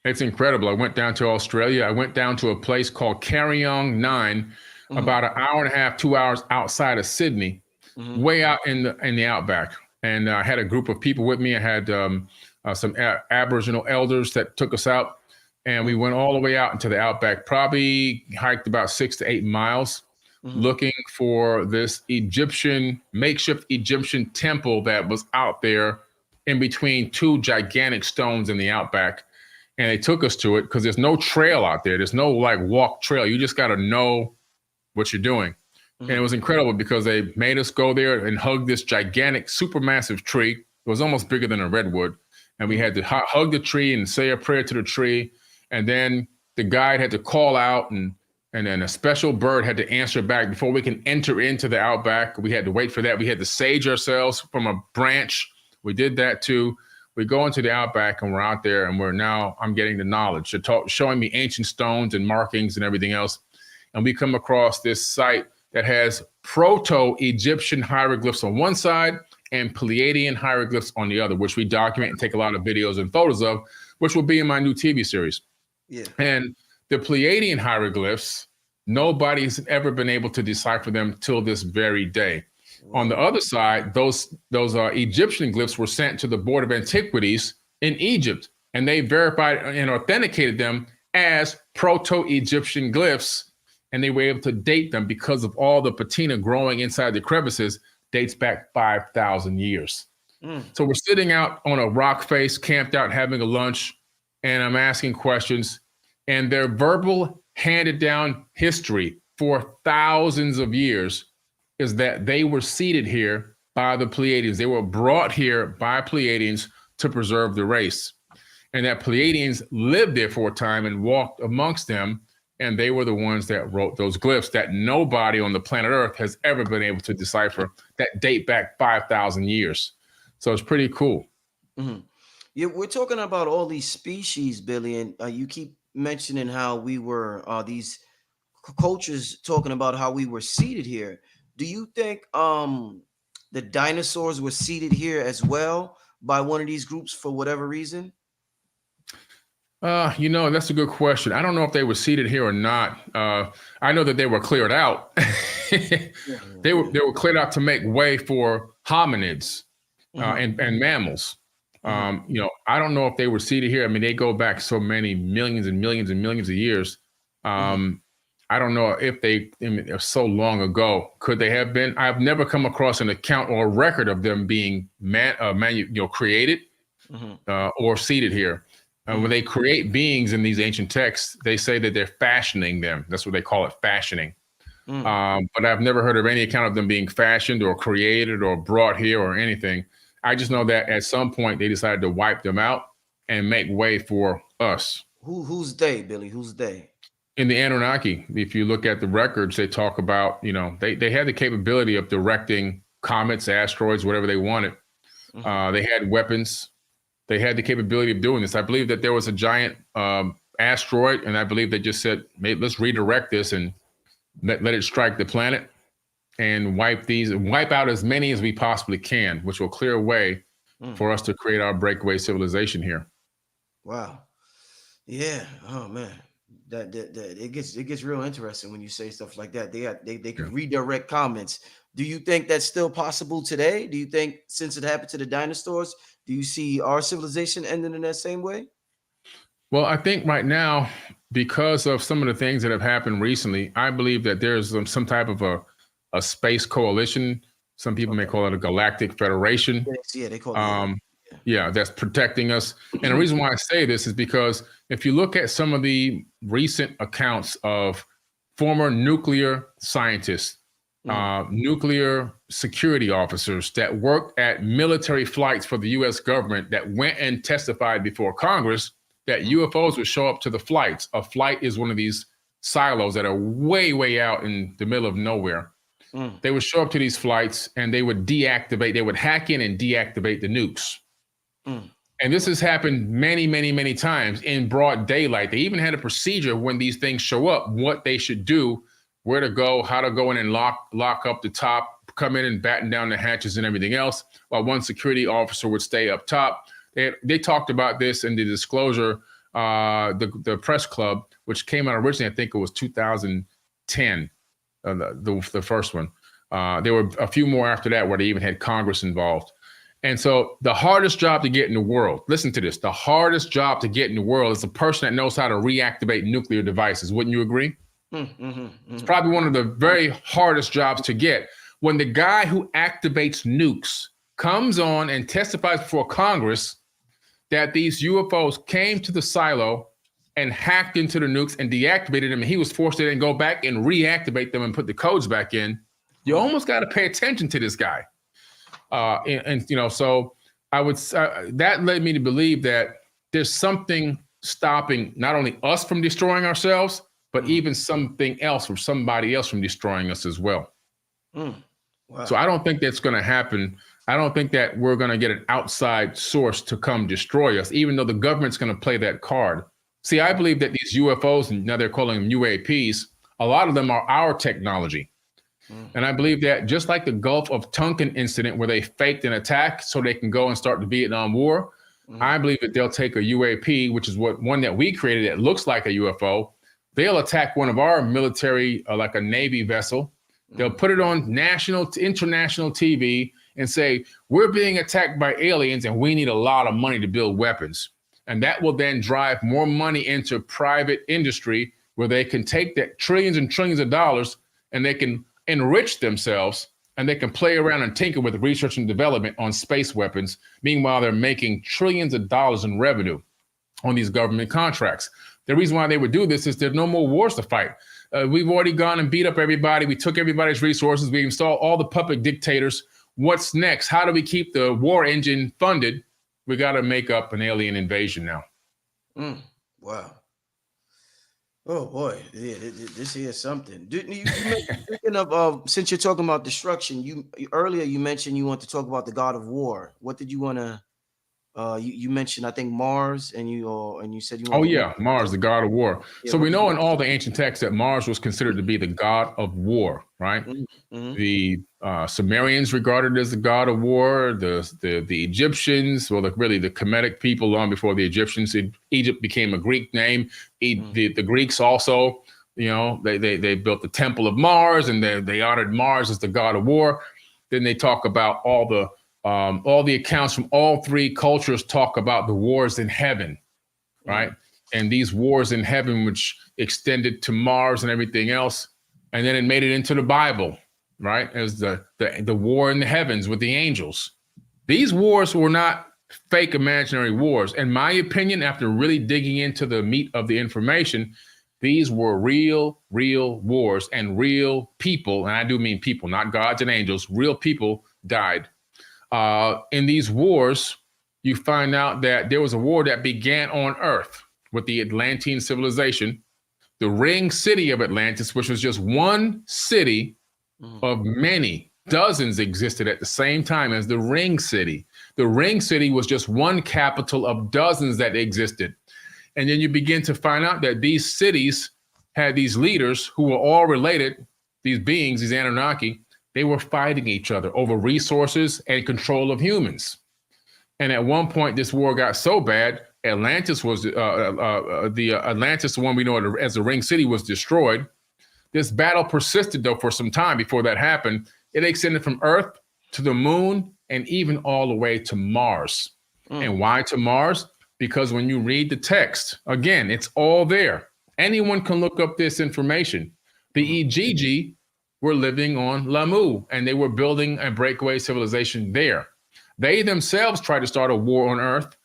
It's incredible. I went down to Australia. I went down to a place called Carryong 9, about an hour and a half, 2 hours outside of Sydney, way out in the outback. And I had a group of people with me. I had some Aboriginal elders that took us out, and we went all the way out into the outback, probably hiked about 6 to 8 miles, looking for this makeshift Egyptian temple that was out there in between two gigantic stones in the outback. And they took us to it because there's no trail out there. There's no like walk trail. You just got to know what you're doing. And it was incredible because they made us go there and hug this gigantic, supermassive tree. It was almost bigger than a redwood. And we had to hug the tree and say a prayer to the tree. And then the guide had to call out, and then a special bird had to answer back before we can enter into the outback. We had to wait for that. We had to sage ourselves from a branch. We did that too. We go into the outback and we're out there, and I'm getting the knowledge. They're showing me ancient stones and markings and everything else. And we come across this site that has proto-Egyptian hieroglyphs on one side and Pleiadian hieroglyphs on the other, which we document and take a lot of videos and photos of, which will be in my new TV series. Yeah. And the Pleiadian hieroglyphs, nobody's ever been able to decipher them till this very day. On the other side, those Egyptian glyphs were sent to the Board of Antiquities in Egypt, and they verified and authenticated them as proto-Egyptian glyphs, and they were able to date them because of all the patina growing inside the crevices, dates back 5,000 years. So we're sitting out on a rock face, camped out, having a lunch, and I'm asking questions, and their verbal handed down history for thousands of years is that they were seated here by the Pleiadians. They were brought here by Pleiadians to preserve the race. And that Pleiadians lived there for a time and walked amongst them. And they were the ones that wrote those glyphs that nobody on the planet Earth has ever been able to decipher, that date back 5,000 years. So it's pretty cool. Yeah, we're talking about all these species, Billy, and you keep mentioning how we were, these cultures talking about how we were seated here. Do you think the dinosaurs were seated here as well by one of these groups for whatever reason? That's a good question. I don't know if they were seated here or not. I know that they were cleared out. They were cleared out to make way for hominids and mammals. I don't know if they were seated here. I mean, they go back so many millions and millions and millions of years. I don't know if they're so long ago. Could they have been? I've never come across an account or a record of them being created or seated here. When they create beings in these ancient texts, they say that they're fashioning them. That's what they call it, fashioning. But I've never heard of any account of them being fashioned or created or brought here or anything. I just know that at some point they decided to wipe them out and make way for us. Who's they, Billy? Who's they? In the Anunnaki, if you look at the records, they talk about, they had the capability of directing comets, asteroids, whatever they wanted. They had weapons. They had the capability of doing this. I believe that there was a giant asteroid, and I believe they just said, let's redirect this and let it strike the planet and wipe out as many as we possibly can, which will clear a way for us to create our breakaway civilization here. Wow. Yeah. Oh man. That it gets real interesting when you say stuff like that. They could redirect comments. Do you think that's still possible today? Do you think since it happened to the dinosaurs, do you see our civilization ending in that same way? Well, I think right now, because of some of the things that have happened recently, I believe that there's some type of a space coalition. Some people may call it a galactic federation. Yeah, they call it. That's protecting us. And the reason why I say this is because if you look at some of the recent accounts of former nuclear scientists, nuclear security officers that worked at military flights for the U.S. government that went and testified before Congress that UFOs would show up to the flights. A flight is one of these silos that are way, way out in the middle of nowhere. They would show up to these flights and they would deactivate, they would hack in and deactivate the nukes. And this has happened many, many, many times in broad daylight. They even had a procedure when these things show up, what they should do, where to go, how to go in and lock up the top, come in and batten down the hatches and everything else, while one security officer would stay up top. They talked about this in the disclosure, the press club, which came out originally, I think it was 2010, the first one. There were a few more after that where they even had Congress involved. And so the hardest job to get in the world, listen to this, the hardest job to get in the world is the person that knows how to reactivate nuclear devices. Wouldn't you agree? It's probably one of the very hardest jobs to get. When the guy who activates nukes comes on and testifies before Congress that these UFOs came to the silo and hacked into the nukes and deactivated them, and he was forced to then go back and reactivate them and put the codes back in, you almost got to pay attention to this guy. And you know, so I would that led me to believe that there's something stopping not only us from destroying ourselves, but even something else from somebody else from destroying us as well. Wow. So I don't think that's going to happen. I don't think that we're going to get an outside source to come destroy us, even though the government's going to play that card. See, I believe that these UFOs, and now they're calling them UAPs, a lot of them are our technology. And I believe that just like the Gulf of Tonkin incident where they faked an attack so they can go and start the Vietnam War, I believe that they'll take a UAP, which is one that we created that looks like a UFO. They'll attack one of our military, like a Navy vessel. They'll put it on international TV and say, we're being attacked by aliens and we need a lot of money to build weapons. And that will then drive more money into private industry where they can take that trillions and trillions of dollars and they can enrich themselves and they can play around and tinker with research and development on space weapons. Meanwhile, they're making trillions of dollars in revenue on these government contracts. The reason why they would do this is there's no more wars to fight. We've already gone and beat up everybody. We took everybody's resources. We installed all the puppet dictators. What's next? How do we keep the war engine funded? We got to make up an alien invasion now. Wow. Oh boy, yeah, this here is something. Speaking of, since you're talking about destruction, you earlier you mentioned you want to talk about the God of War. What did you want to? You mentioned, I think, Mars, and you said you. Oh yeah, Mars, the God of War. Yeah, so we know in all the ancient texts that Mars was considered to be the God of War, right? The Sumerians regarded it as the God of War. The Egyptians, well, really the Kemetic people long before the Egyptians. Egypt became a Greek name. The Greeks also, you know, they built the Temple of Mars, and they honored Mars as the God of War. Then they talk about all the accounts from all three cultures talk about the wars in heaven, right? And these wars in heaven, which extended to Mars and everything else, and then it made it into the Bible, right? As the war in the heavens with the angels. These wars were not fake imaginary wars. In my opinion, after really digging into the meat of the information, these were real wars, and real people, and I do mean people, not gods and angels, real people died. In these wars, you find out that there was a war that began on Earth with the Atlantean civilization, the ring city of Atlantis, which was just one city of many. Dozens existed at the same time as the ring city. The ring city was just one capital of dozens that existed. And then you begin to find out that these cities had these leaders who were all related, these beings, these Anunnaki. They were fighting each other over resources and control of humans. And at one point, this war got so bad, Atlantis was Atlantis, the one we know as the Ring City, was destroyed. This battle persisted, though, for some time before that happened. It extended from Earth to the moon and even all the way to Mars. And why to Mars? Because when you read the text, again, it's all there. Anyone can look up this information. The Igigi were living on Lamu, and they were building a breakaway civilization there. They themselves tried to start a war on Earth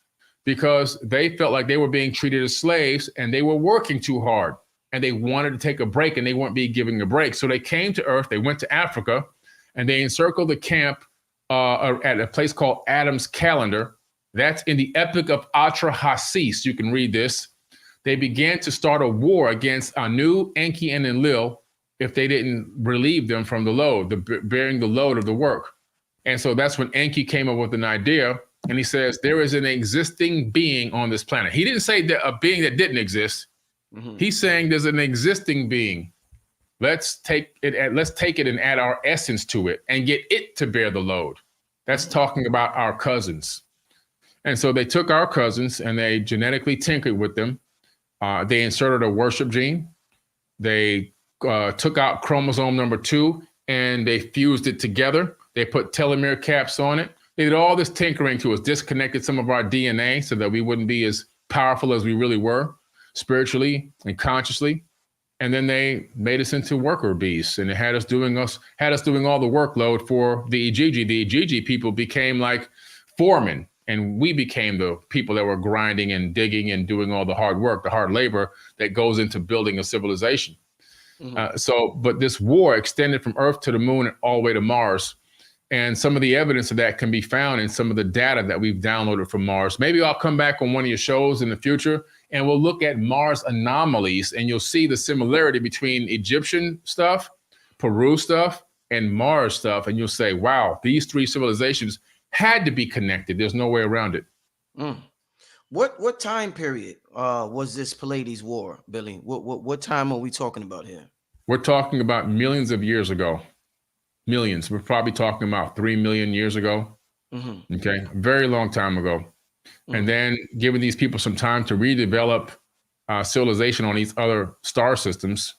because they felt like they were being treated as slaves and they were working too hard, and they wanted to take a break and they weren't being given a break. So they came to Earth, they went to Africa, and they encircled the camp at a place called Adam's Calendar. That's in the Epic of Atrahasis. You can read this. they began to start a war against Anu, Enki, and Enlil if they didn't relieve them from the load, bearing the load of the work. And so that's when Enki came up with an idea, and he says, there is an existing being on this planet. He didn't say that a being that didn't exist. He's saying there's an existing being. Let's take it and add our essence to it and get it to bear the load. That's talking about our cousins. And so they took our cousins and they genetically tinkered with them. They inserted a worship gene. They took out chromosome number 2 and they fused it together. They put telomere caps on it. They did all this tinkering to us, disconnected some of our DNA so that we wouldn't be as powerful as we really were spiritually and consciously. And then they made us into worker beasts, and it had us doing all the workload for the Igigi. The Igigi people became like foremen, and we became the people that were grinding and digging and doing all the hard work, the hard labor that goes into building a civilization. But this war extended from Earth to the moon and all the way to Mars. And some of the evidence of that can be found in some of the data that we've downloaded from Mars. Maybe I'll come back on one of your shows in the future and we'll look at Mars anomalies, and you'll see the similarity between Egyptian stuff, Peru stuff, and Mars stuff. And you'll say, wow, these 3 civilizations had to be connected. There's no way around it. What time period was this Pleiades war, Billy? What time are we talking about here? We're talking about millions of years ago. Millions. We're probably talking about 3 million years ago. Okay, a very long time ago. And then giving these people some time to redevelop civilization on these other star systems.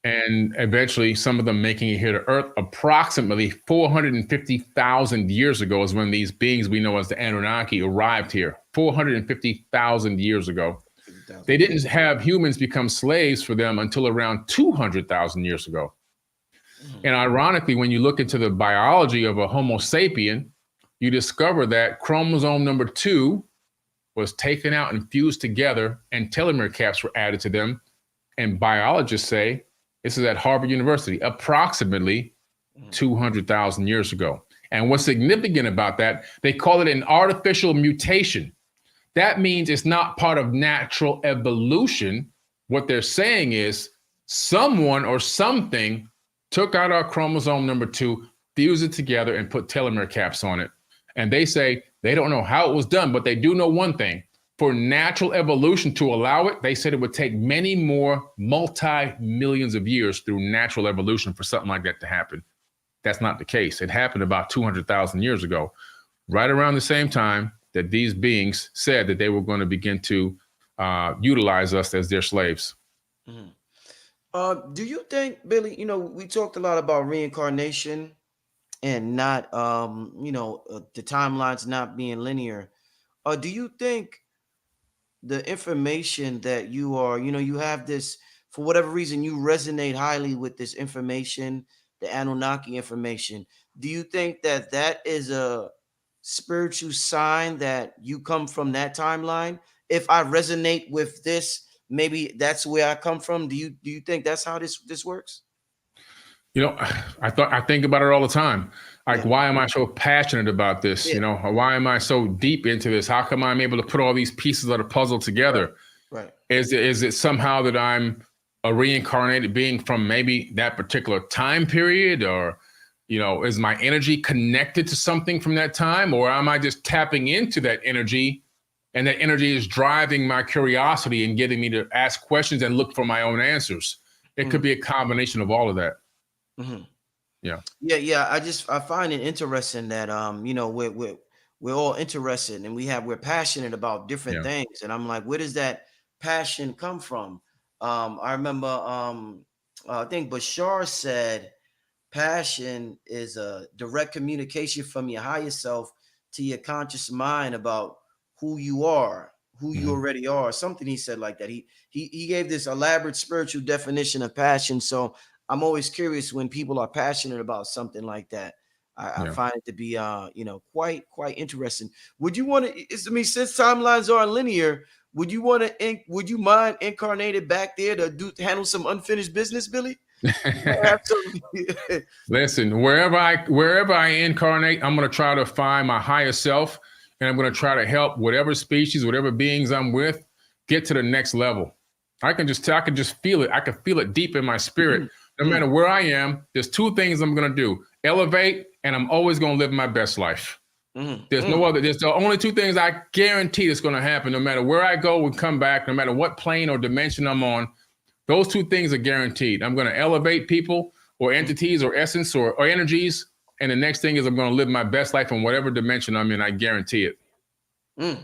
And eventually some of them making it here to Earth. Approximately 450,000 years ago is when these beings we know as the Anunnaki arrived here. 450,000 years ago. They didn't have humans become slaves for them until around 200,000 years ago. And ironically, when you look into the biology of a Homo sapien, you discover that chromosome number 2 was taken out and fused together, and telomere caps were added to them. And biologists say, this is at Harvard University, approximately 200,000 years ago. And what's significant about that, they call it an artificial mutation. That means it's not part of natural evolution. What they're saying is someone or something took out our chromosome number 2, fused it together, and put telomere caps on it. And they say they don't know how it was done, but they do know one thing. For natural evolution to allow it, they said it would take many more multi-millions of years through natural evolution for something like that to happen. That's not the case. It happened about 200,000 years ago, right around the same time that these beings said that they were going to begin to utilize us as their slaves. Do you think, Billy, we talked a lot about reincarnation and not, the timelines not being linear. Do you think the information that you are, you have this, for whatever reason, you resonate highly with this information, the Anunnaki information. Do you think that that is a spiritual sign that you come from that timeline? If I resonate with this, maybe that's where I come from. Do you think that's how this works? I think about it all the time. Like, why am I so passionate about this? Why am I so deep into this? How come I'm able to put all these pieces of the puzzle together? Right. Is it somehow that I'm a reincarnated being from maybe that particular time period, or, is my energy connected to something from that time, or am I just tapping into that energy, and that energy is driving my curiosity and getting me to ask questions and look for my own answers? It could be a combination of all of that. Yeah. I find it interesting that we're all interested, and we're passionate about different things, and I'm like, where does that passion come from? I remember I think Bashar said passion is a direct communication from your higher self to your conscious mind about who you are, who you already are. Something he said like that. He gave this elaborate spiritual definition of passion. So I'm always curious when people are passionate about something like that. I find it to be quite interesting. Would you want to? Since timelines are linear, would you mind incarnated back there to handle some unfinished business, Billy? Listen, wherever I incarnate, I'm going to try to find my higher self, and I'm going to try to help whatever species, whatever beings I'm with, get to the next level. I can just feel it. I can feel it deep in my spirit. No matter where I am, there's two things I'm going to do: elevate, and I'm always going to live my best life. There's the only two things I guarantee that's going to happen, no matter where I go and come back, no matter what plane or dimension I'm on. Those two things are guaranteed. I'm going to elevate people or entities or essence or energies. And the next thing is I'm going to live my best life in whatever dimension I'm in. I guarantee it.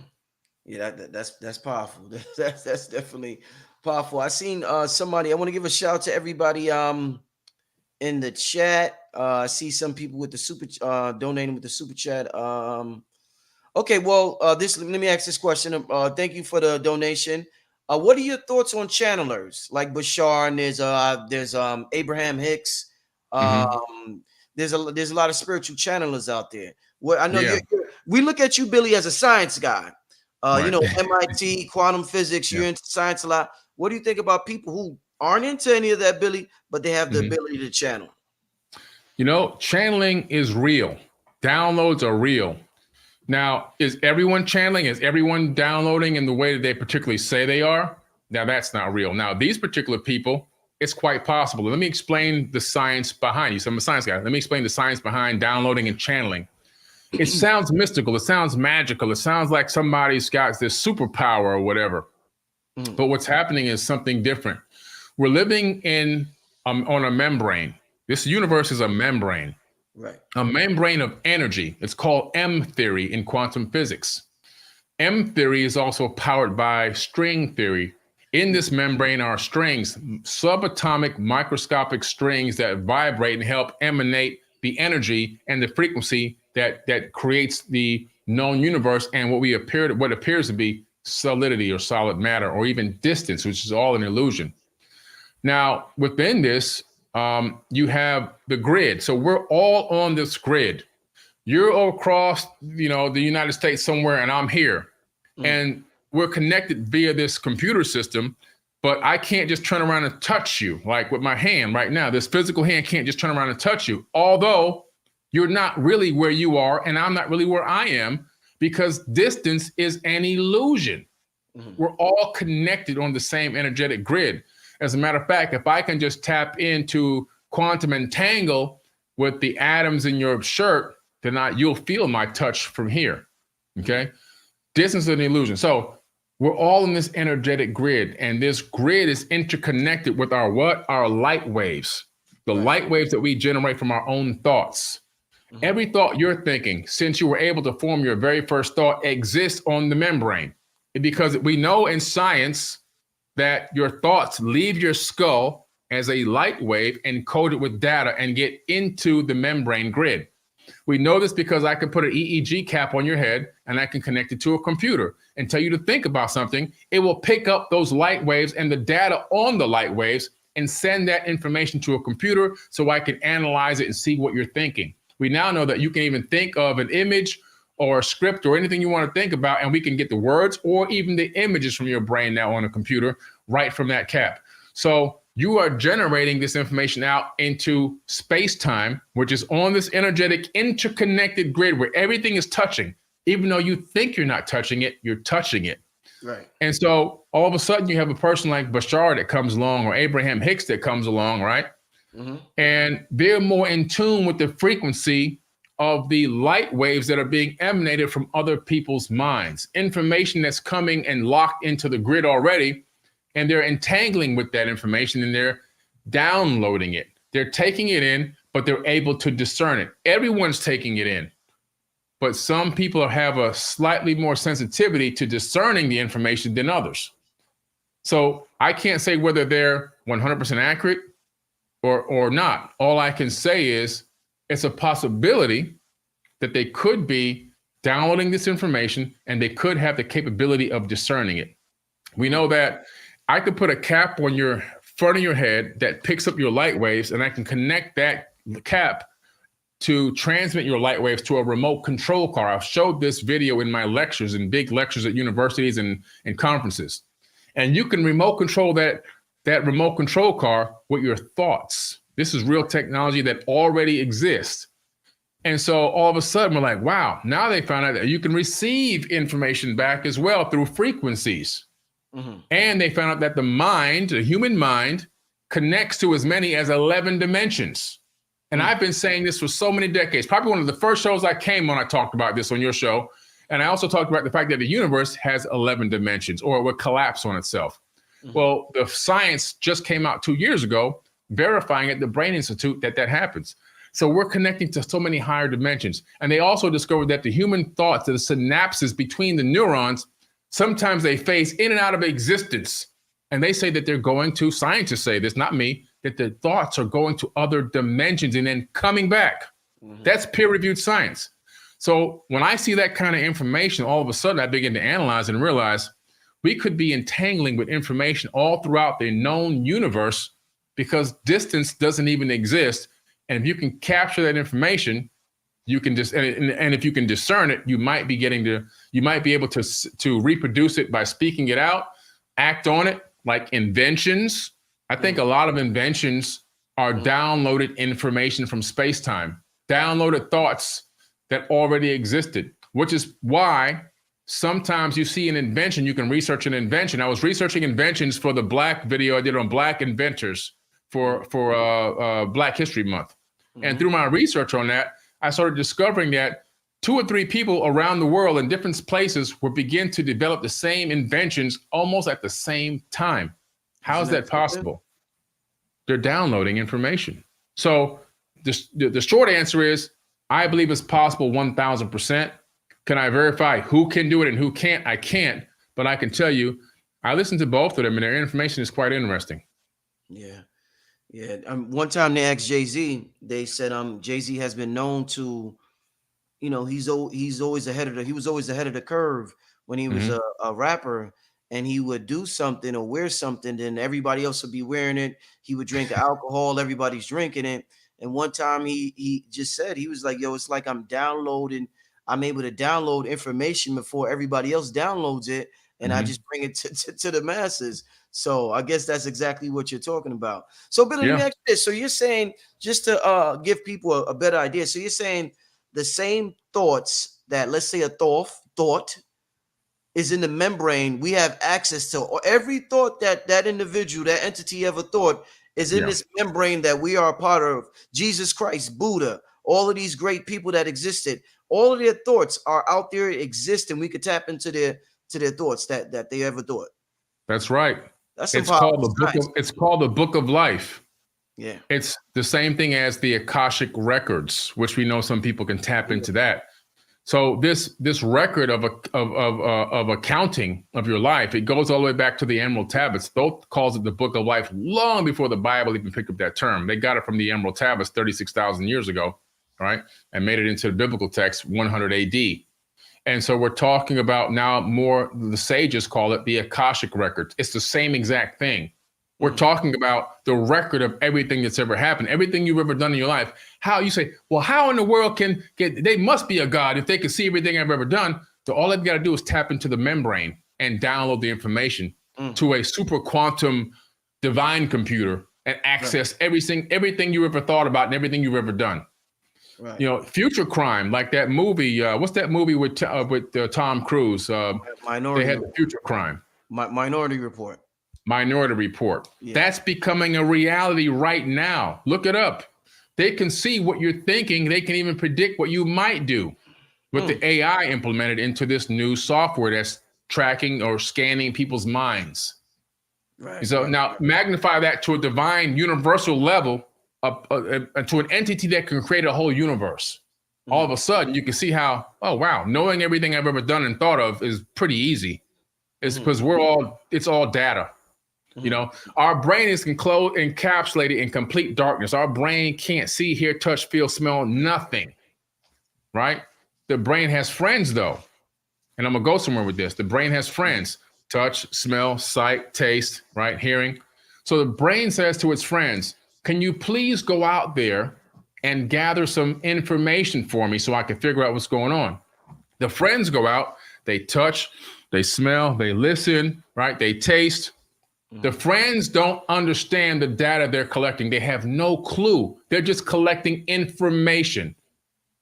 Yeah, that's powerful. That's definitely powerful. I seen somebody. I want to give a shout out to everybody in the chat. I see some people with the super donating with the super chat. Okay, well, let me ask this question. Thank you for the donation. What are your thoughts on channelers like Bashar, and there's Abraham Hicks? There's a lot of spiritual channelers out there. What I know we look at you, Billy, as a science guy. Right. You know, MIT, quantum physics, you're into science a lot. What do you think about people who aren't into any of that, Billy, but they have the ability to channel? You know, channeling is real. Downloads are real. Now, is everyone channeling? Is everyone downloading in the way that they particularly say they are? Now, that's not real. Now, these particular people, it's quite possible. Let me explain the science behind you. So I'm a science guy. Let me explain the science behind downloading and channeling. It sounds mystical. It sounds magical. It sounds like somebody's got this superpower or whatever. But what's happening is something different. We're living in on a membrane. This universe is a membrane. Right. A membrane of energy. It's called M theory in quantum physics. M theory is also powered by string theory. In this membrane are strings, subatomic microscopic strings that vibrate and help emanate the energy and the frequency that creates the known universe and what appears to be solidity or solid matter or even distance, which is all an illusion. Now, within this, you have the grid. So we're all on this grid. You're across, the United States somewhere, and I'm here. And we're connected via this computer system, but I can't just turn around and touch you like with my hand right now. This physical hand can't just turn around and touch you, although you're not really where you are, and I'm not really where I am, because distance is an illusion. We're all connected on the same energetic grid. As a matter of fact, if I can just tap into quantum entangle with the atoms in your shirt, then you'll feel my touch from here, okay? Distance is an illusion. So we're all in this energetic grid, and this grid is interconnected with our what? Our light waves, the light waves that we generate from our own thoughts. Every thought you're thinking, since you were able to form your very first thought, exists on the membrane. Because we know in science that your thoughts leave your skull as a light wave encoded with data and get into the membrane grid. We know this because I can put an EEG cap on your head and I can connect it to a computer and tell you to think about something. It will pick up those light waves and the data on the light waves and send that information to a computer so I can analyze it and see what you're thinking. We now know that you can even think of an image or a script or anything you want to think about, and we can get the words or even the images from your brain now on a computer right from that cap. So you are generating this information out into space-time, which is on this energetic interconnected grid where everything is touching. Even though you think you're not touching it, you're touching it. Right. And so all of a sudden you have a person like Bashar that comes along or Abraham Hicks that comes along, right? And they're more in tune with the frequency of the light waves that are being emanated from other people's minds, information that's coming and locked into the grid already, and they're entangling with that information and they're downloading it. They're taking it in, but they're able to discern it. Everyone's taking it in, but some people have a slightly more sensitivity to discerning the information than others. So I can't say whether they're 100% accurate or not. All I can say is it's a possibility that they could be downloading this information and they could have the capability of discerning it. We know that I could put a cap on your front of your head that picks up your light waves, and I can connect that cap to transmit your light waves to a remote control car. I've showed this video in my lectures, in big lectures at universities and conferences. And you can remote control that remote control car with your thoughts. This is real technology that already exists. And so all of a sudden we're like, wow, now they found out that you can receive information back as well through frequencies. And they found out that the human mind, connects to as many as 11 dimensions. And I've been saying this for so many decades. Probably one of the first shows I came on, I talked about this on your show. And I also talked about the fact that the universe has 11 dimensions, or it would collapse on itself. Well, the science just came out 2 years ago, verifying at the Brain Institute that happens. So we're connecting to so many higher dimensions. And they also discovered that the human thoughts, the synapses between the neurons, sometimes they phase in and out of existence. And they say that they're going to, scientists say this, not me, that the thoughts are going to other dimensions and then coming back. That's peer-reviewed science. So when I see that kind of information, all of a sudden I begin to analyze and realize we could be entangling with information all throughout the known universe because distance doesn't even exist. And if you can capture that information, you can just, and if you can discern it, you might be able to reproduce it by speaking it out, act on it, like inventions. I think a lot of inventions are downloaded information from space-time, downloaded thoughts that already existed, which is why sometimes you see an invention, you can research an invention. I was researching inventions for the Black video I did on Black inventors for Black History Month. And through my research on that, I started discovering that 2 or 3 people around the world in different places will begin to develop the same inventions almost at the same time. How is that possible? They're downloading information. So the short answer is, I believe it's possible 1,000%. Can I verify who can do it and who can't? I can't, but I can tell you, I listened to both of them and their information is quite interesting. Yeah. Yeah. One time they asked Jay-Z, they said, Jay-Z has been known to, he's always ahead of he was always ahead of the curve when he was a rapper, and he would do something or wear something, then everybody else would be wearing it. He would drink alcohol, everybody's drinking it. And one time he just said, he was like, yo, it's like I'm able to download information before everybody else downloads it. And I just bring it to the masses. So I guess that's exactly what you're talking about. So Billy, let me ask you this. So you're saying, just to give people a better idea. So you're saying the same thoughts that, let's say, a thought is in the membrane. We have access to every thought that individual, that entity ever thought is in this membrane that we are a part of. Jesus Christ, Buddha, all of these great people that existed, all of their thoughts are out there, exist, and we could tap into their thoughts that they ever thought. That's right. It's called the Book of Life. Yeah. It's the same thing as the Akashic records, which we know some people can tap into that. So this record of accounting of your life, it goes all the way back to the Emerald Tablets. Thoth calls it the Book of Life long before the Bible even picked up that term. They got it from the Emerald Tablets 36,000 years ago, right? And made it into the biblical text 100 AD. And so we're talking about now more, the sages call it the Akashic records. It's the same exact thing. We're talking about the record of everything that's ever happened, everything you've ever done in your life. How you say, well, how in the world they must be a God if they can see everything I've ever done. So all they've got to do is tap into the membrane and download the information to a super quantum divine computer and access everything you ever thought about and everything you've ever done. Right. Future crime, like that movie. What's that movie with Tom Cruise? Minority. They had the future crime. Minority Report. Minority Report. Yeah. That's becoming a reality right now. Look it up. They can see what you're thinking. They can even predict what you might do with the AI implemented into this new software that's tracking or scanning people's minds. Right. So now magnify that to a divine universal level, to an entity that can create a whole universe. All of a sudden, you can see how, oh, wow, knowing everything I've ever done and thought of is pretty easy. It's because it's all data. Our brain is encapsulated in complete darkness. Our brain can't see, hear, touch, feel, smell, nothing, right? The brain has friends, though. And I'm going to go somewhere with this. The brain has friends: touch, smell, sight, taste, right? Hearing. So the brain says to its friends, can you please go out there and gather some information for me so I can figure out what's going on? The friends go out, they touch, they smell, they listen, right? They taste. The friends don't understand the data they're collecting. They have no clue. They're just collecting information.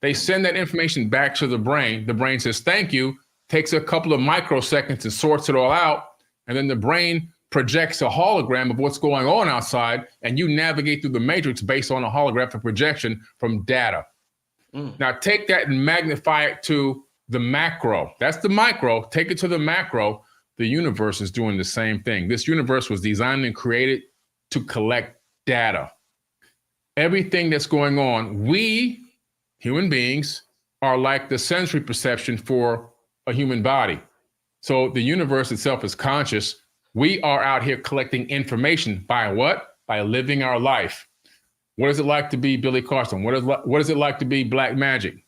They send that information back to the brain. The brain says, thank you, takes a couple of microseconds and sorts it all out. And then the brain projects a hologram of what's going on outside, and you navigate through the matrix based on a holographic projection from data. Now take that and magnify it to the macro. That's the micro. Take it to the macro. The universe is doing the same thing. This universe was designed and created to collect data. Everything that's going on, we, human beings, are like the sensory perception for a human body. So the universe itself is conscious. We are out here collecting information by what? By living our life. What is it like to be Billy Carson? What is it like to be Black Magic?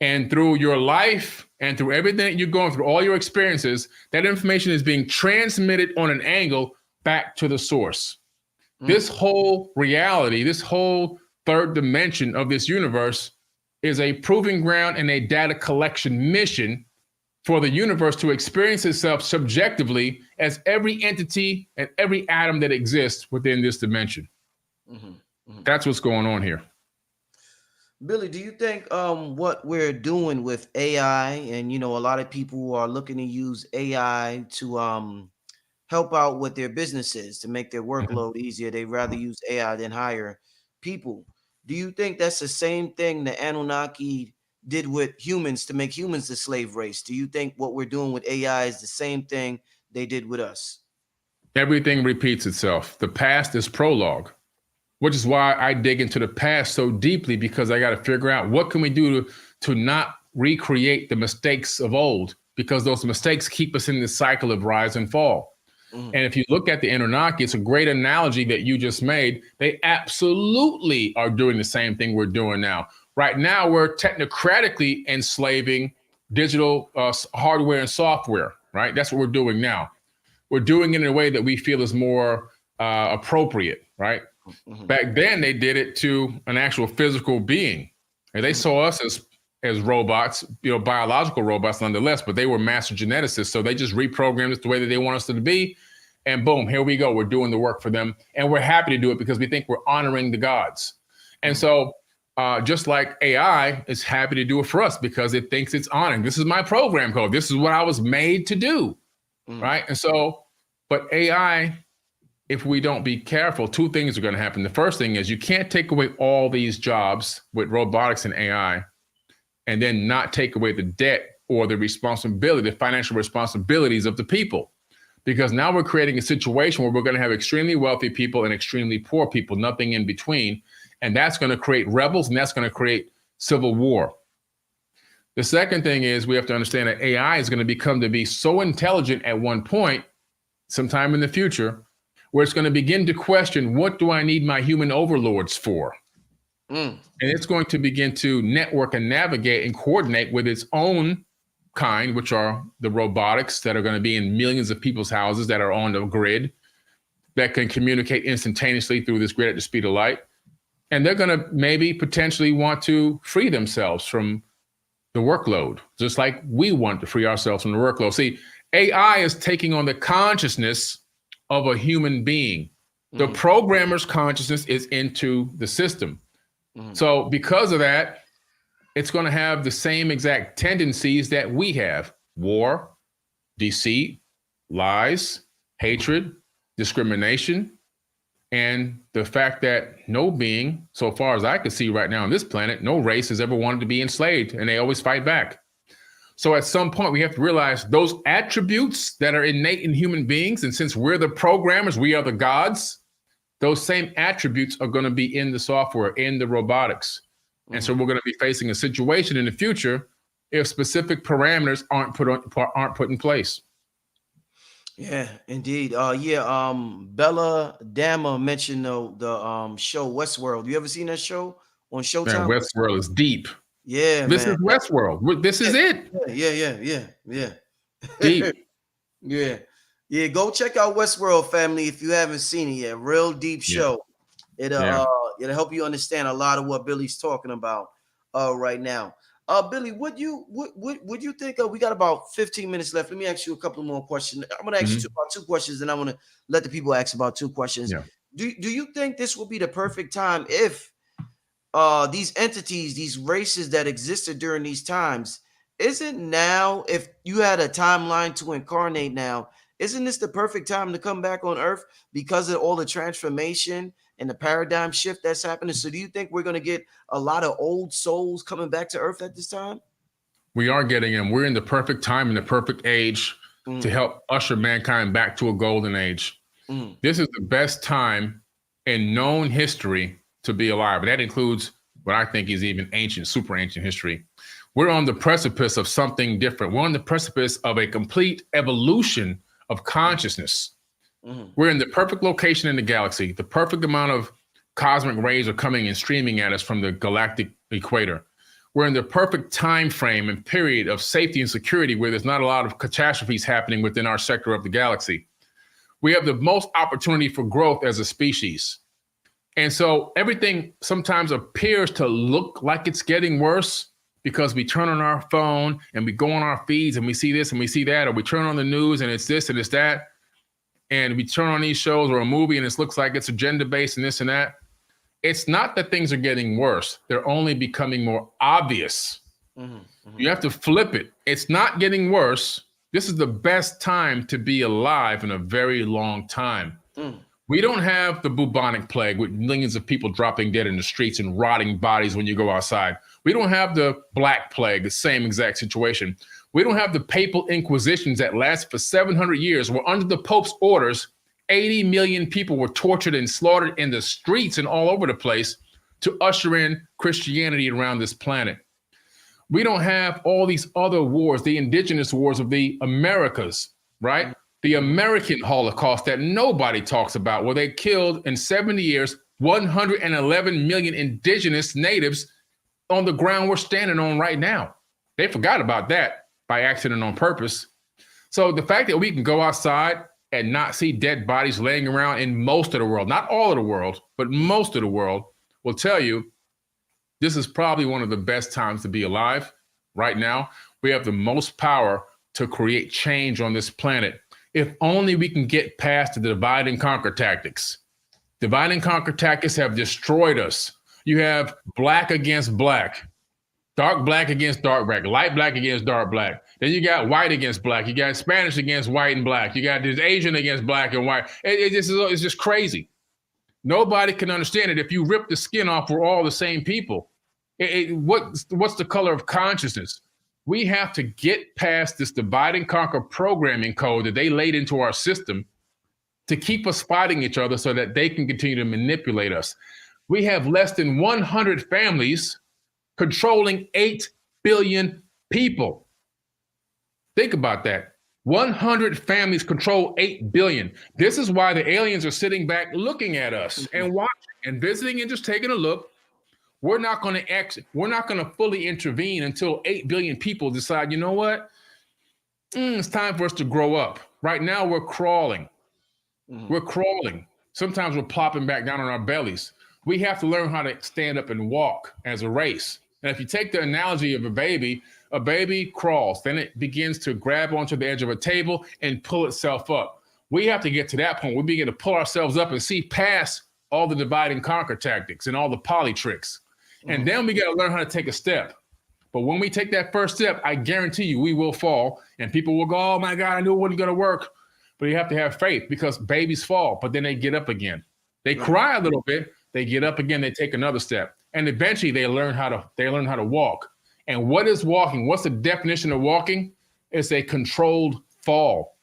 And through your life and through everything that you're going through, all your experiences, that information is being transmitted on an angle back to the source. This whole reality, this whole third dimension of this universe is a proving ground and a data collection mission for the universe to experience itself subjectively as every entity and every atom that exists within this dimension. That's what's going on here. Billy, do you think what we're doing with AI, and a lot of people are looking to use AI to help out with their businesses to make their workload easier? They'd rather use AI than hire people. Do you think that's the same thing the Anunnaki did with humans to make humans the slave race? Do you think what we're doing with AI is the same thing they did with us? Everything repeats itself. The past is prologue, which is why I dig into the past so deeply, because I got to figure out what can we do to not recreate the mistakes of old, because those mistakes keep us in this cycle of rise and fall. And if you look at the Anunnaki, it's a great analogy that you just made. They absolutely are doing the same thing we're doing now. Right now, we're technocratically enslaving digital hardware and software, right? That's what we're doing now. We're doing it in a way that we feel is more appropriate, right? Back then, they did it to an actual physical being. And they saw us as robots, biological robots nonetheless, but they were master geneticists. So they just reprogrammed us the way that they want us to be. And boom, here we go. We're doing the work for them. And we're happy to do it because we think we're honoring the gods. And so just like AI is happy to do it for us because it thinks it's honoring. This is my program code. This is what I was made to do, right? And so, but AI, if we don't be careful, two things are going to happen. The first thing is you can't take away all these jobs with robotics and AI and then not take away the debt or the responsibility, the financial responsibilities of the people. Because now we're creating a situation where we're going to have extremely wealthy people and extremely poor people, nothing in between. And that's going to create rebels, and that's going to create civil war. The second thing is we have to understand that AI is going to be so intelligent at one point, sometime in the future, where it's going to begin to question, what do I need my human overlords for? And it's going to begin to network and navigate and coordinate with its own kind, which are the robotics that are going to be in millions of people's houses that are on the grid, that can communicate instantaneously through this grid at the speed of light. And they're going to maybe potentially want to free themselves from the workload, just like we want to free ourselves from the workload. See, AI is taking on the consciousness of a human being. The programmer's consciousness is into the system. So because of that, it's going to have the same exact tendencies that we have: war, deceit, lies, hatred, discrimination, and the fact that no being, so far as I can see right now on this planet, no race has ever wanted to be enslaved, and they always fight back. So at some point, we have to realize those attributes that are innate in human beings, and since we're the programmers, we are the gods, those same attributes are going to be in the software, in the robotics. And so we're going to be facing a situation in the future if specific parameters aren't put in place. Yeah, indeed. Bella Dama mentioned the show Westworld. You ever seen that show on Showtime? Man, Westworld is deep. Yeah, this is Westworld. This is it. Yeah. Deep. Yeah. Go check out Westworld, family, if you haven't seen it yet. Real deep show. It'll help you understand a lot of what Billy's talking about right now. Billy, would you think we got about 15 minutes left? Let me ask you a couple more questions. I'm going to ask you about two questions, and I want to let the people ask about two questions. Yeah. Do you think this will be the perfect time if these entities, these races that existed during these times, isn't now, if you had a timeline to incarnate now, isn't this the perfect time to come back on Earth because of all the transformation and the paradigm shift that's happening? So do you think we're going to get a lot of old souls coming back to Earth at this time? We are getting them. We're in the perfect time and the perfect age to help usher mankind back to a golden age. This is the best time in known history to be alive. And that includes what I think is even ancient, super ancient history. We're on the precipice of something different. We're on the precipice of a complete evolution of consciousness. We're in the perfect location in the galaxy. The perfect amount of cosmic rays are coming and streaming at us from the galactic equator. We're in the perfect time frame and period of safety and security where there's not a lot of catastrophes happening within our sector of the galaxy. We have the most opportunity for growth as a species. And so everything sometimes appears to look like it's getting worse because we turn on our phone and we go on our feeds and we see this and we see that, or we turn on the news and it's this and it's that. And we turn on these shows or a movie and it looks like it's agenda-based and this and that. It's not that things are getting worse. They're only becoming more obvious. You have to flip it. It's not getting worse. This is the best time to be alive in a very long time. We don't have the bubonic plague with millions of people dropping dead in the streets and rotting bodies when you go outside. We don't have the Black Plague, the same exact situation. We don't have the papal inquisitions that lasted for 700 years, where under the Pope's orders, 80 million people were tortured and slaughtered in the streets and all over the place to usher in Christianity around this planet. We don't have all these other wars, the indigenous wars of the Americas, right? The American Holocaust that nobody talks about, where they killed in 70 years, 111 million indigenous natives on the ground we're standing on right now. They forgot about that by accident on purpose. So the fact that we can go outside and not see dead bodies laying around in most of the world, not all of the world, but most of the world, will tell you this is probably one of the best times to be alive right now. We have the most power to create change on this planet. If only we can get past the divide and conquer tactics. Divide and conquer tactics have destroyed us. You have black against black, dark black against dark black, light black against dark black. Then you got white against black. You got Spanish against white and black. You got this Asian against black and white. It's just crazy. Nobody can understand it. If you rip the skin off, we're all the same people. What's the color of consciousness? We have to get past this divide and conquer programming code that they laid into our system to keep us fighting each other so that they can continue to manipulate us. We have less than 100 families controlling 8 billion people. Think about that. 100 families control 8 billion. This is why the aliens are sitting back looking at us and watching and visiting and just taking a look. We're not going to exit. We're not going to fully intervene until 8 billion people decide, you know what? It's time for us to grow up. Right now, we're crawling. We're crawling. Sometimes we're plopping back down on our bellies. We have to learn how to stand up and walk as a race. And if you take the analogy of a baby crawls, then it begins to grab onto the edge of a table and pull itself up. We have to get to that point. We begin to pull ourselves up and see past all the divide and conquer tactics and all the poly tricks. And then we got to learn how to take a step. But when we take that first step, I guarantee you we will fall and people will go, oh my God, I knew it wasn't going to work. But you have to have faith because babies fall, but then they get up again. They cry a little bit, they get up again, they take another step. And eventually they learn how to walk. And what is walking? What's the definition of walking? It's a controlled fall.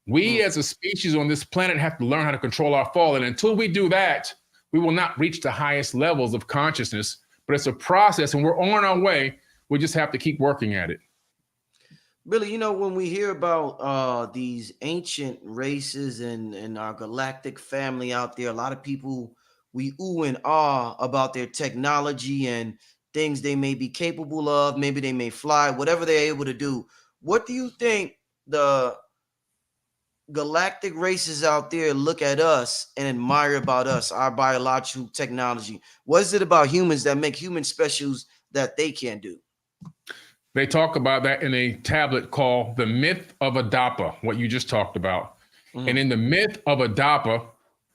We as a species on this planet have to learn how to control our fall. And until we do that, we will not reach the highest levels of consciousness. But it's a process and we're on our way. We just have to keep working at it. Billy, you know, when we hear about these ancient races and our galactic family out there, a lot of people, we ooh and ah about their technology and things they may be capable of. Maybe they may fly, whatever they're able to do. What do you think the galactic races out there look at us and admire about us, our biological technology? What is it about humans that make human specials that they can't do? They talk about that in a tablet called The Myth of Adapa, what you just talked about. And in The Myth of Adapa,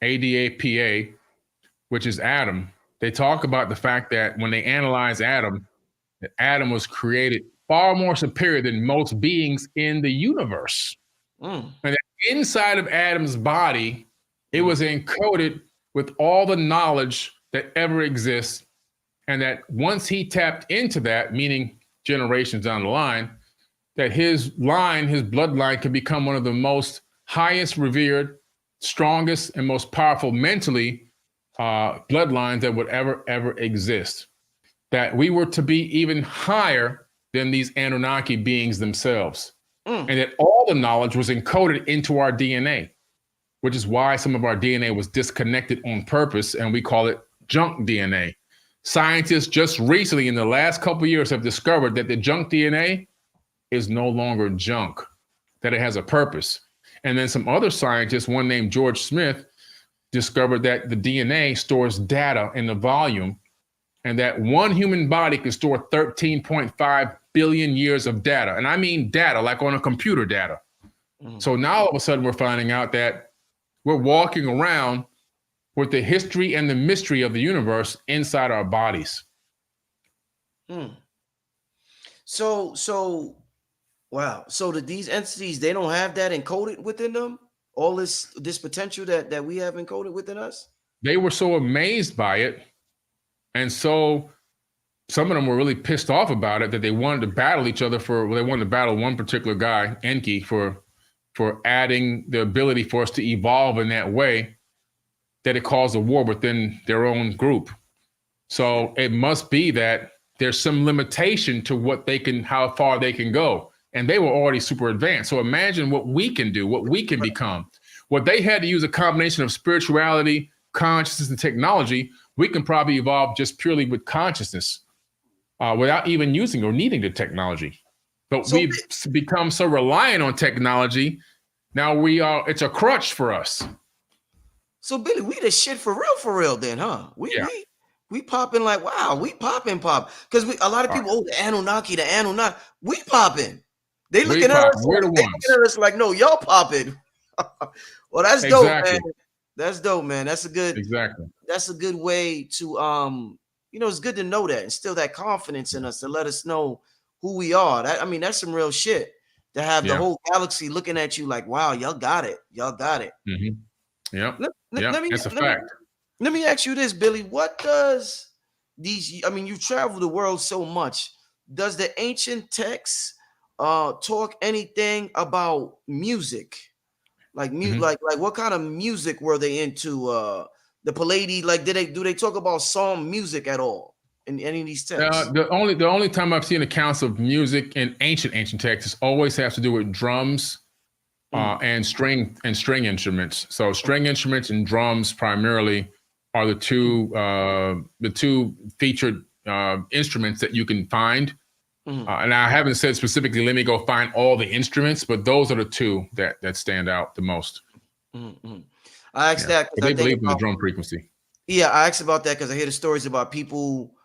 ADAPA, which is Adam, they talk about the fact that when they analyze Adam, that Adam was created far more superior than most beings in the universe. And that inside of Adam's body, it was encoded with all the knowledge that ever exists. And that once he tapped into that, meaning generations down the line, that his bloodline could become one of the most highest revered, strongest, and most powerful mentally bloodlines that would ever exist. That we were to be even higher than these Anunnaki beings themselves. And that all the knowledge was encoded into our DNA, which is why some of our DNA was disconnected on purpose, and we call it junk DNA. Scientists just recently, in the last couple of years, have discovered that the junk DNA is no longer junk, that it has a purpose. And then some other scientists, one named George Smith, discovered that the DNA stores data in the volume, and that one human body can store 13.5 billion years of data. And I mean data, like on a computer data. So now all of a sudden we're finding out that we're walking around with the history and the mystery of the universe inside our bodies. So wow. So these entities, they don't have that encoded within them? All this potential that we have encoded within us? They were so amazed by it. And so some of them were really pissed off about it, that they wanted to battle each other they wanted to battle one particular guy, Enki, for adding the ability for us to evolve in that way, that it caused a war within their own group. So it must be that there's some limitation to how far they can go. And they were already super advanced. So imagine what we can do, what we can become. What they had to use a combination of spirituality, consciousness, and technology, we can probably evolve just purely with consciousness without even using or needing the technology. But we've become so reliant on technology. Now it's a crutch for us. So Billy, we the shit for real then, huh? We popping like, wow, we popping. Because a lot of people, the Anunnaki, we popping. They looking at us, we're the ones. Like, no, y'all popping. Well, that's dope, man. That's dope, man. That's a good way to it's good to know that, instill that confidence in us, to let us know who we are. That's some real shit. To have the whole galaxy looking at you like, wow, y'all got it. Yeah. That's a fact. Let me ask you this, Billy. What does you travel the world so much. Does the ancient texts talk anything about music? Like like what kind of music were they into? The Pleiades, like do they talk about psalm music at all in any of these texts? The only time I've seen accounts of music in ancient texts always has to do with drums and string instruments. So string instruments and drums primarily are the two featured instruments that you can find. And I haven't said specifically, let me go find all the instruments, but those are the two that stand out the most. I asked that because they believe in the drum frequency. Yeah, I asked about that because I hear the stories about people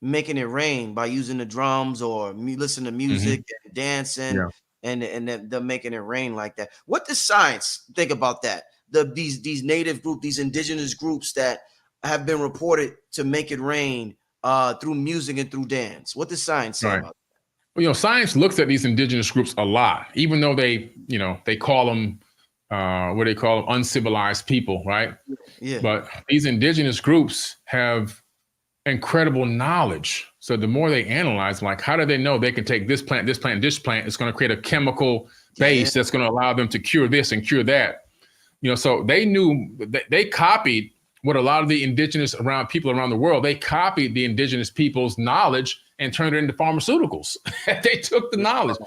making it rain by using the drums or listening to music and dancing and them making it rain like that. What does science think about that? These native groups, these indigenous groups that have been reported to make it rain through music and through dance. What does science say about that? Well, science looks at these indigenous groups a lot, even though they call them uncivilized people, right? Yeah. But these indigenous groups have incredible knowledge. So the more they analyze, like, how do they know they can take this plant, this plant, it's going to create a chemical base that's going to allow them to cure this and cure that. So they knew they copied what a lot of the indigenous people around the world, they copied the indigenous people's knowledge and turned it into pharmaceuticals. They took the knowledge.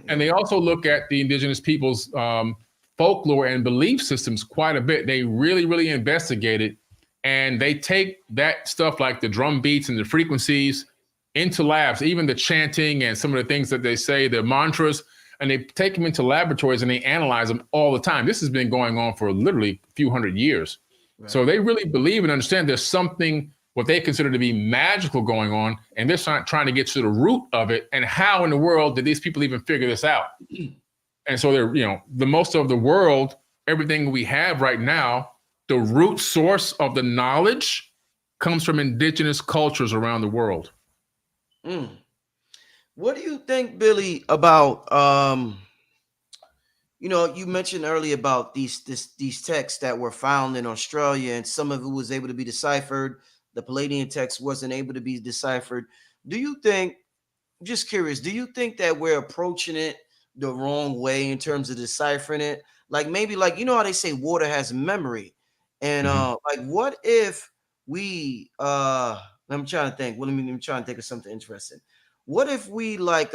And they also look at the indigenous people's folklore and belief systems quite a bit. They really, really investigate it. And they take that stuff like the drum beats and the frequencies into labs, even the chanting and some of the things that they say, the mantras, and they take them into laboratories and they analyze them all the time. This has been going on for literally a few hundred years. So they really believe and understand there's something, what they consider to be magical going on, and they're trying to get to the root of it. And how in the world did these people even figure this out? And so they're, the most of the world, everything we have right now, the root source of the knowledge comes from indigenous cultures around the world. What do you think, Billy, about you know, you mentioned earlier about these texts that were found in Australia, and some of it was able to be deciphered. The Pleiadian text wasn't able to be deciphered. Do you think, just curious, do you think that we're approaching it the wrong way in terms of deciphering it? Like maybe like, you know how they say water has memory, and like what if we I'm trying to think. Well, let me try and think of something interesting. What if we like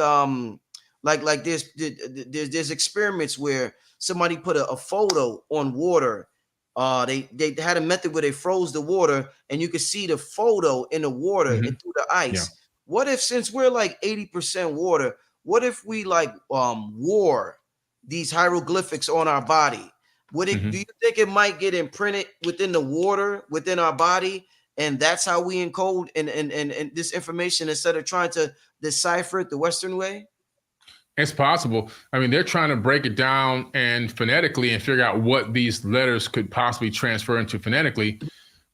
there's experiments where somebody put a photo on water. They had a method where they froze the water and you could see the photo in the water and through the ice. Yeah. What if, since we're like 80% water, what if we like wore these hieroglyphics on our body? Would it do you think it might get imprinted within the water within our body? And that's how we encode and this information instead of trying to decipher it the Western way? It's possible. I mean, they're trying to break it down and phonetically and figure out what these letters could possibly transfer into phonetically.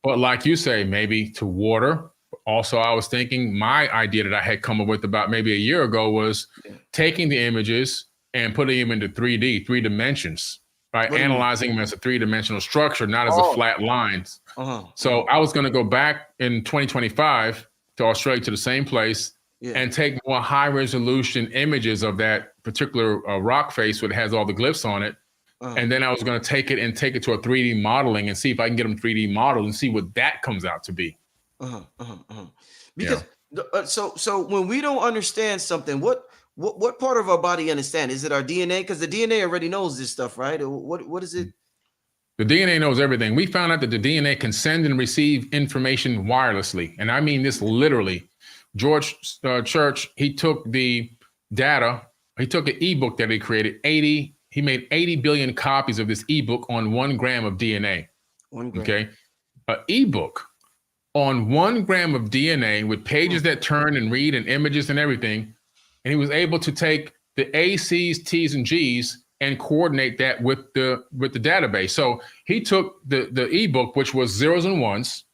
But like you say, maybe to water. Also, I was thinking my idea that I had come up with about maybe a year ago was taking the images and putting them into 3D, 3 dimensions, right? Analyzing them as a 3-dimensional structure, not as a flat lines. So I was going to go back in 2025 to Australia, to the same place, and take more high resolution images of that particular rock face, which has all the glyphs on it. And then I was going to take it to a 3D modeling and see if I can get them 3D modeled and see what that comes out to be. Because so when we don't understand something, what part of our body understand? Is it our DNA? Because the DNA already knows this stuff, right? Or what is it? The DNA knows everything. We found out that the DNA can send and receive information wirelessly, and I mean this literally. George Church, he took the data. He took an ebook that he created. He made 80 billion copies of this ebook on 1 gram of DNA. 1 gram. Okay, an ebook on 1 gram of DNA with pages that turn and read and images and everything. And he was able to take the ACs, T's, and G's and coordinate that with the database. So he took the ebook, which was zeros and ones,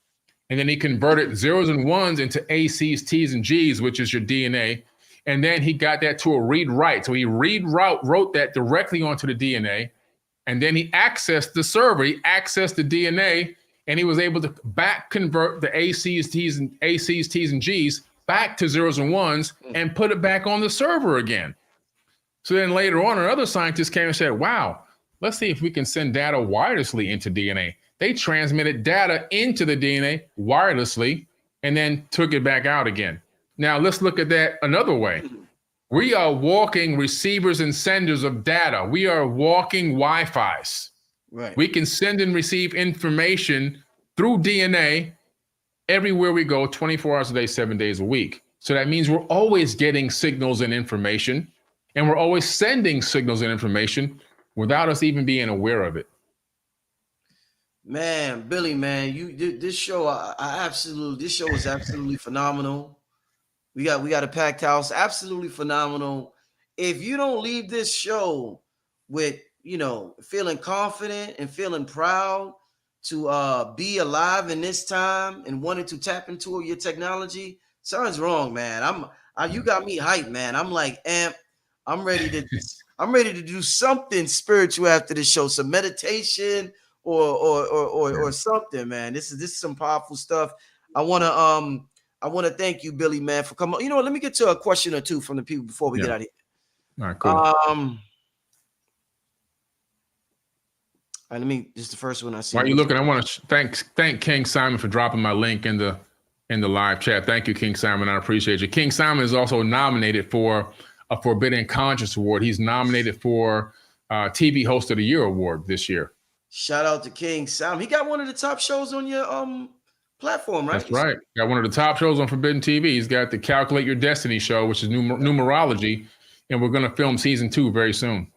and then he converted zeros and ones into ACs, T's, and G's, which is your DNA. And then he got that to a read-write. So he wrote that directly onto the DNA. And then he accessed the server. He accessed the DNA, and he was able to back convert the ACs, T's, and G's back to zeros and ones and put it back on the server again. So then later on, another scientist came and said, wow, let's see if we can send data wirelessly into DNA. They transmitted data into the DNA wirelessly and then took it back out again. Now let's look at that another way. We are walking receivers and senders of data. We are walking Wi-Fi's. Right. We can send and receive information through DNA everywhere we go, 24 hours a day, 7 days a week. So that means we're always getting signals and information, and we're always sending signals and information without us even being aware of it. Man, Billy, man, this show, this show is absolutely phenomenal. We got a packed house, absolutely phenomenal. If you don't leave this show with, feeling confident and feeling proud to be alive in this time and wanting to tap into your technology, something's wrong, man. You got me hyped, man. I'm like amped. I'm ready to do something spiritual after this show, some meditation or something, man. This is some powerful stuff. I want to thank you, Billy, man, for coming. Let me get to a question or two from the people before we get out of here. All right, cool. All right, this is the first one I see. While you're looking, I want to thank King Simon for dropping my link in the live chat. Thank you, King Simon. I appreciate you. King Simon is also nominated for a Forbidden Conscious Award. He's nominated for TV Host of the Year award this year. Shout out to King Simon. He got one of the top shows on your platform, right? That's right. Got one of the top shows on Forbidden TV. He's got the Calculate Your Destiny show, which is numerology, and we're going to film season 2 very soon.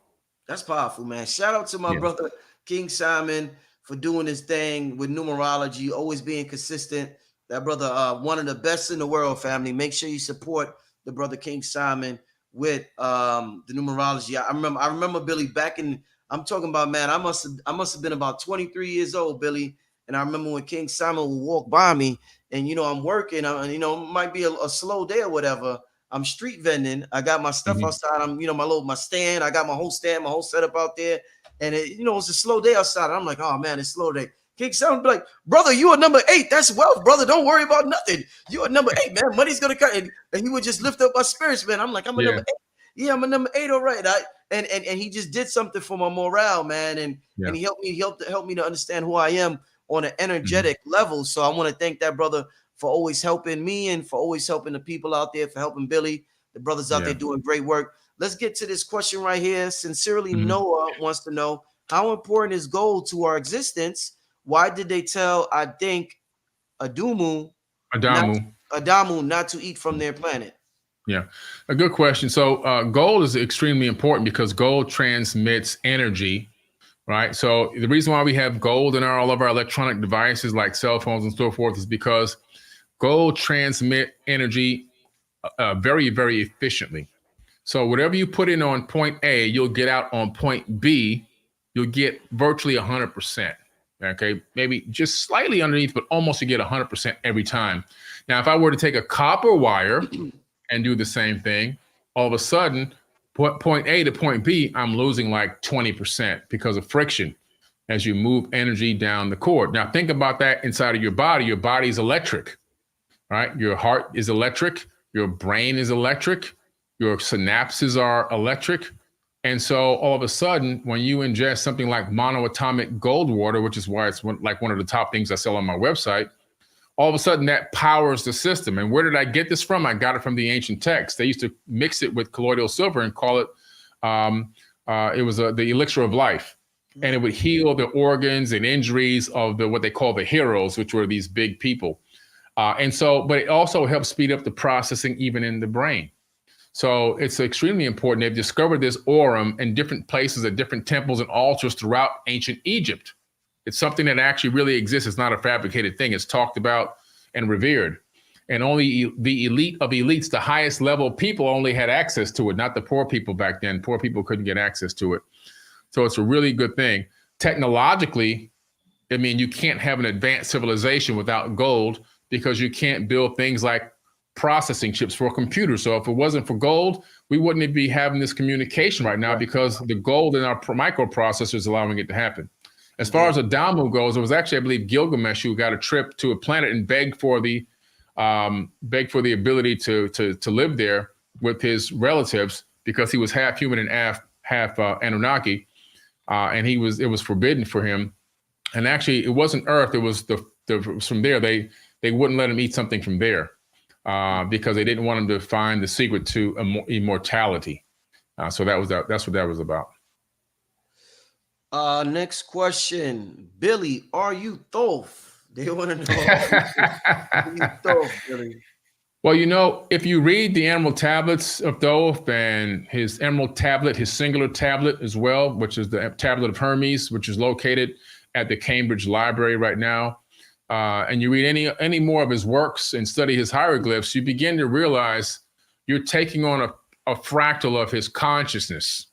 That's powerful, man. Shout out to my brother King Simon for doing his thing with numerology, always being consistent. That brother, one of the best in the world, family. Make sure you support the brother King Simon with the numerology. I remember Billy back in. I'm talking about, man. I must have been about 23 years old, Billy. And I remember when King Simon would walk by me, and I'm working. It might be a slow day or whatever. I'm street vending. I got my stuff outside. I'm, my stand. I got my whole stand, my whole setup out there. And it's a slow day outside. I'm like, oh man, it's a slow day. King Sound be like, brother, you are number 8. That's wealth, brother. Don't worry about nothing. You are number 8, man. Money's gonna come. And he would just lift up my spirits, man. I'm like, I'm a number 8. Yeah, I'm a number 8. All right. And he just did something for my morale, man. And he helped me to understand who I am on an energetic level. So I want to thank that brother for always helping me and for always helping the people out there, for helping Billy, the brothers out there doing great work. Let's get to this question right here. Sincerely, Noah wants to know, how important is gold to our existence? Why did they tell, I think, Adamu not to eat from their planet? Yeah, a good question. So gold is extremely important because gold transmits energy, right? So the reason why we have gold in all of our electronic devices like cell phones and so forth is because gold transmit energy very, very efficiently. So whatever you put in on point A, you'll get out on point B. You'll get virtually 100%. Okay, maybe just slightly underneath, but almost you get 100% every time. Now, if I were to take a copper wire and do the same thing, all of a sudden, point A to point B, I'm losing like 20% because of friction as you move energy down the cord. Now, think about that inside of your body. Your body is electric, right? Your heart is electric. Your brain is electric. Your synapses are electric. And so all of a sudden, when you ingest something like monoatomic gold water, which is why it's like one of the top things I sell on my website, all of a sudden that powers the system. And where did I get this from? I got it from the ancient texts. They used to mix it with colloidal silver and call it, the elixir of life. And it would heal the organs and injuries of what they call the heroes, which were these big people. But it also helps speed up the processing even in the brain. So it's extremely important. They've discovered this aurum in different places at different temples and altars throughout ancient Egypt. It's something that actually really exists. It's not a fabricated thing. It's talked about and revered. And only the elite of elites, the highest level people, only had access to it, not the poor people back then. Poor people couldn't get access to it. So it's a really good thing. Technologically, I mean, you can't have an advanced civilization without gold because you can't build things like processing chips for a computer. So if it wasn't for gold, we wouldn't be having this communication right now because the gold in our microprocessor is allowing it to happen. As far as Adamu goes, it was actually, I believe, Gilgamesh who got a trip to a planet and begged for the ability to live there with his relatives because he was half human and half Anunnaki, and it was forbidden for him. And actually, it wasn't Earth; it was from there. They wouldn't let him eat something from there. Because they didn't want him to find the secret to immortality. So that's what that was about. Next question. Billy, are you Thoth? They want to know. Are you Thoth, Billy? Well, if you read the Emerald Tablets of Thoth and his Emerald Tablet, his singular tablet as well, which is the Tablet of Hermes, which is located at the Cambridge Library right now, and you read any more of his works and study his hieroglyphs, you begin to realize you're taking on a fractal of his consciousness.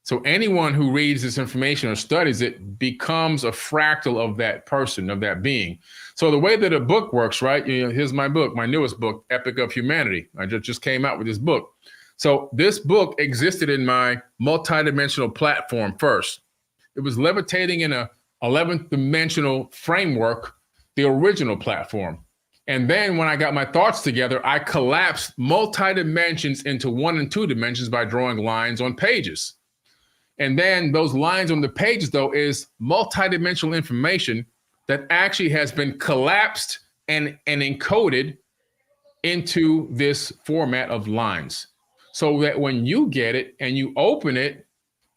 So anyone who reads this information or studies it becomes a fractal of that person, of that being. So the way that a book works, right? Here's my book, my newest book, Epic of Humanity. I just came out with this book. So this book existed in my multidimensional platform first. It was levitating in a 11th dimensional framework, the original platform. And then when I got my thoughts together, I collapsed multi-dimensions into 1 and 2 dimensions by drawing lines on pages. And then those lines on the pages, though, is multi-dimensional information that actually has been collapsed and encoded into this format of lines. So that when you get it and you open it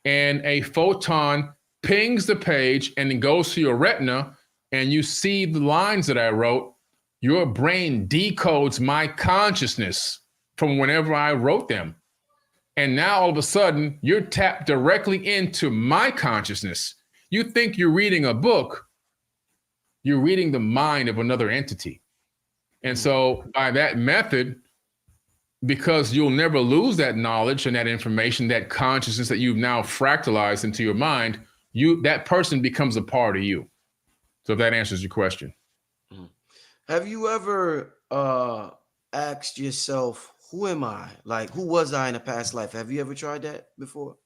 and a photon pings the page and it goes to your retina, and you see the lines that I wrote, your brain decodes my consciousness from whenever I wrote them. And now all of a sudden, you're tapped directly into my consciousness. You think you're reading a book, you're reading the mind of another entity. And so by that method, because you'll never lose that knowledge and that information, that consciousness that you've now fractalized into your mind, that person becomes a part of you. So if that answers your question. Have you ever asked yourself who am I? Like, who was I in a past life? Have you ever tried that before?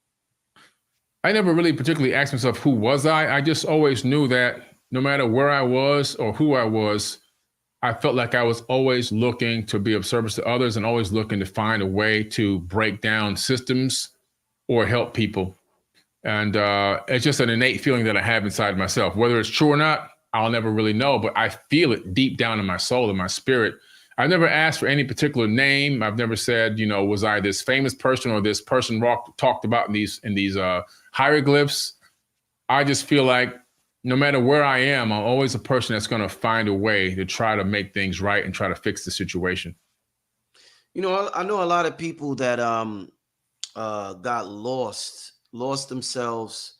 I never really particularly asked myself, who was I? I just always knew that no matter where I was or who I was, I felt like I was always looking to be of service to others and always looking to find a way to break down systems or help people. And it's just an innate feeling that I have inside myself. Whether it's true or not, I'll never really know, but I feel it deep down in my soul, in my spirit. I've never asked for any particular name. I've never said, you know, was I this famous person or this person talked about in these hieroglyphs. I just feel like no matter where I am, I'm always a person that's going to find a way to try to make things right and try to fix the situation. You know, I know a lot of people that got lost themselves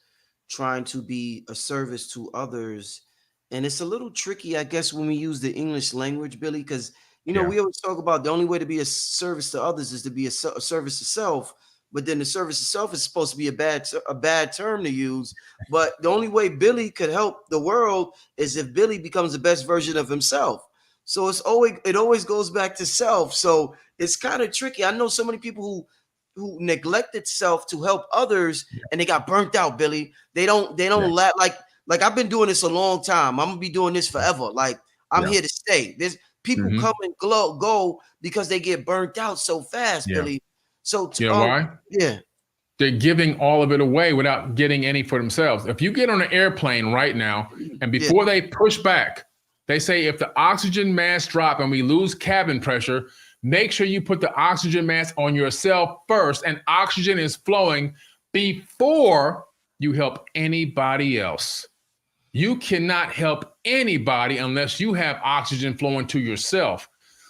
trying to be a service to others. And it's a little tricky, I guess, when we use the English language, Billy, because, you know, we always talk about the only way to be a service to others is to be a service to self. But then the service itself is supposed to be a bad term to use. But the only way Billy could help the world is if Billy becomes the best version of himself. So it always goes back to self. So it's kind of tricky. I know so many people who neglected self to help others, and they got burnt out, Billy. They don't like I've been doing this a long time. I'm gonna be doing this forever. Like I'm here to stay. There's people come and go because they get burnt out so fast, Billy. So you know why? Yeah. They're giving all of it away without getting any for themselves. If you get on an airplane right now, and before they push back, they say if the oxygen mask drop and we lose cabin pressure, make sure you put the oxygen mask on yourself first, and oxygen is flowing before you help anybody else. You cannot help anybody unless you have oxygen flowing to yourself.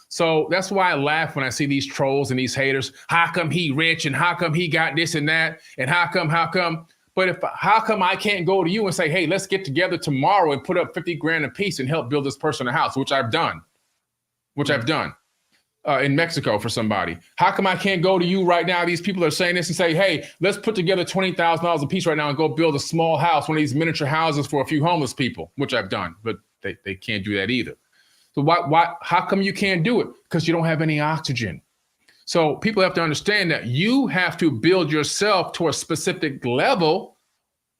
So that's why I laugh when I see these trolls and these haters. How come he rich and how come he got this and that? And how come? But how come I can't go to you and say, hey, let's get together tomorrow and put up 50 grand a piece and help build this person a house, which I've done in Mexico for somebody. How come I can't go to you right now? These people are saying this and say, hey, let's put together $20,000 a piece right now and go build a small house, one of these miniature houses for a few homeless people, which I've done, but they can't do that either. So how come you can't do it? Because you don't have any oxygen. So people have to understand that you have to build yourself to a specific level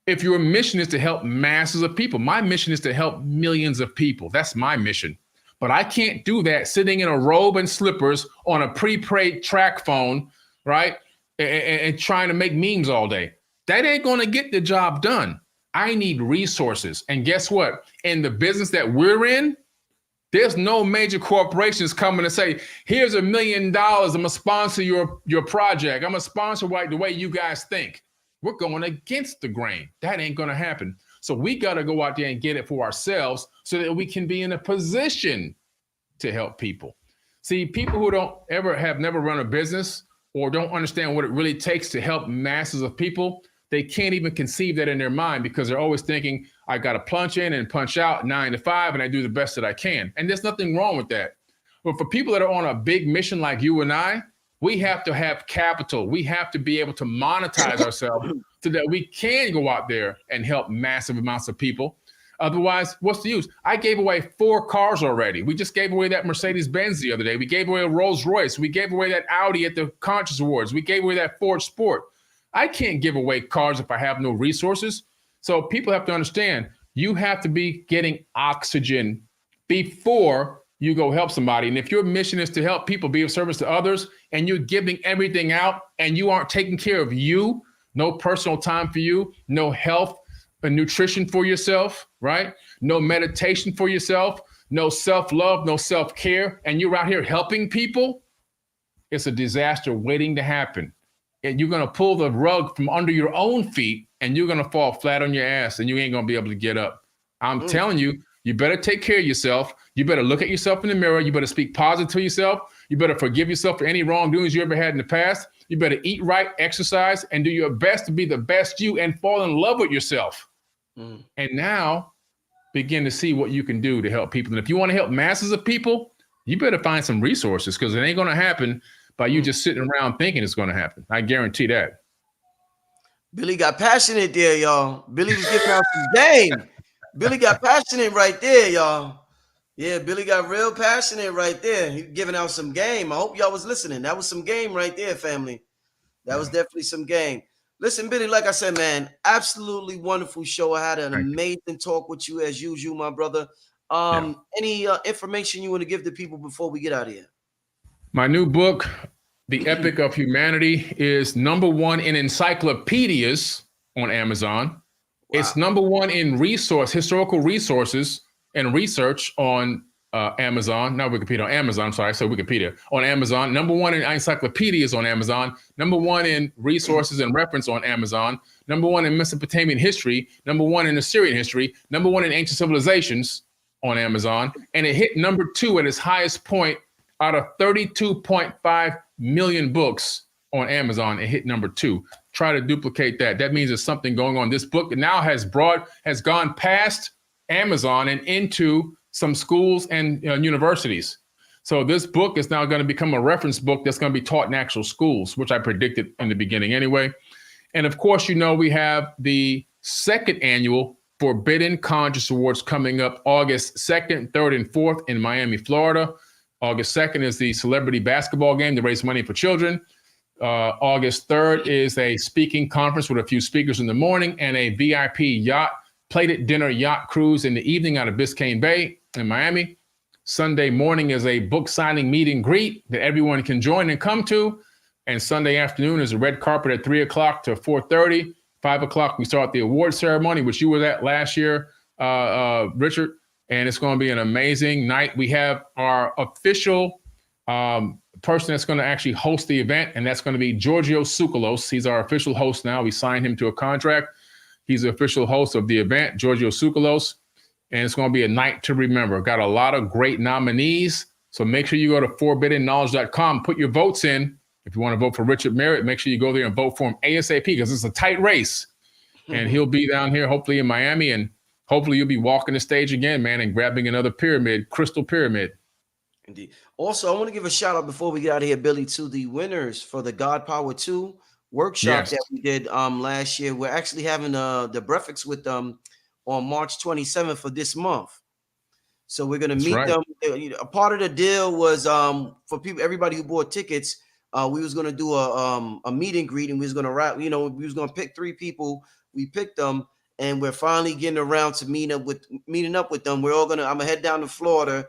if your mission is to help masses of people. My mission is to help millions of people. That's my mission. But I can't do that sitting in a robe and slippers on a prepaid track phone, right? And trying to make memes all day. That ain't going to get the job done. I need resources. And guess what? In the business that we're in, there's no major corporations coming to say, here's $1 million. I'm going to sponsor your project. I'm going to sponsor the way you guys think. We're going against the grain. That ain't going to happen. So we got to go out there and get it for ourselves so that we can be in a position to help people. See, people who have never run a business or don't understand what it really takes to help masses of people, they can't even conceive that in their mind because they're always thinking, I got to punch in and punch out 9 to 5 and I do the best that I can. And there's nothing wrong with that. But for people that are on a big mission like you and I, we have to have capital. We have to be able to monetize ourselves so that we can go out there and help massive amounts of people. Otherwise, what's the use? I gave away 4 cars already. We just gave away that Mercedes-Benz the other day. We gave away a Rolls-Royce. We gave away that Audi at the Conscious Awards. We gave away that Ford Sport. I can't give away cars if I have no resources. So people have to understand, you have to be getting oxygen before you go help somebody. And if your mission is to help people, be of service to others, and you're giving everything out and you aren't taking care of you, no personal time for you, no health and nutrition for yourself, right? No meditation for yourself, no self-love, no self-care, and you're out here helping people, it's a disaster waiting to happen. And you're going to pull the rug from under your own feet and you're going to fall flat on your ass and you ain't going to be able to get up. I'm telling you, you better take care of yourself. You better look at yourself in the mirror. You better speak positive to yourself. You better forgive yourself for any wrongdoings you ever had in the past. You better eat right, exercise, and do your best to be the best you and fall in love with yourself. And now begin to see what you can do to help people. And if you want to help masses of people, you better find some resources because it ain't going to happen by you just sitting around thinking it's going to happen. I guarantee that. Billy got passionate there, y'all. Billy was giving out some game. Billy got passionate right there, y'all. Yeah, Billy got real passionate right there. He giving out some game. I hope y'all was listening. That was some game right there, family. That was definitely some game. Listen, Billy, like I said, man, absolutely wonderful show. I had an amazing talk with you as usual, my brother. Any information you want to give the people before we get out of here? My new book, The Epic of Humanity, is #1 in encyclopedias on Amazon. Wow. It's #1 in historical resources and research on Amazon, not Wikipedia, on Amazon. Sorry, I said Wikipedia. On Amazon, #1 in encyclopedias on Amazon, #1 in resources and reference on Amazon, #1 in Mesopotamian history, #1 in Assyrian history, #1 in ancient civilizations on Amazon, and it hit #2 at its highest point out of 32.5 million books on Amazon. It hit #2. Try to duplicate that. That means there's something going on. This book now has gone past Amazon and into some schools and universities. So this book is now going to become a reference book that's going to be taught in actual schools, which I predicted in the beginning anyway. And of course, we have the 2nd annual Forbidden Conscious Awards coming up August 2nd, 3rd, and 4th in Miami, Florida. August 2nd is the celebrity basketball game to raise money for children. August 3rd is a speaking conference with a few speakers in the morning and a VIP plated dinner yacht cruise in the evening out of Biscayne Bay in Miami. Sunday morning is a book signing meet and greet that everyone can join and come to. And Sunday afternoon is a red carpet at 3 o'clock to 4:30. 5 o'clock, we start the award ceremony, which you were at last year, Richard. And it's going to be an amazing night. We have our official person that's going to actually host the event, and that's going to be Giorgio Tsoukalos. He's our official host now. We signed him to a contract. He's the official host of the event, Giorgio Tsoukalos, and it's going to be a night to remember. Got a lot of great nominees, so make sure you go to forbiddenknowledge.com, put your votes in. If you want to vote for Richard Merritt, make sure you go there and vote for him ASAP because it's a tight race, and he'll be down here hopefully in Miami, and hopefully you'll be walking the stage again, man, and grabbing another pyramid, crystal pyramid. Indeed. Also, I want to give a shout out before we get out of here, Billy, to the winners for the God Power 2 workshop that we did last year. We're actually having the breakfast with them on March 27th for this month. So we're going to meet them. A part of the deal was for everybody who bought tickets, we was going to do a meet and greet, and we was going to we was going to pick 3 people. We picked them, and we're finally getting around to meeting up with them. I'm going to head down to Florida.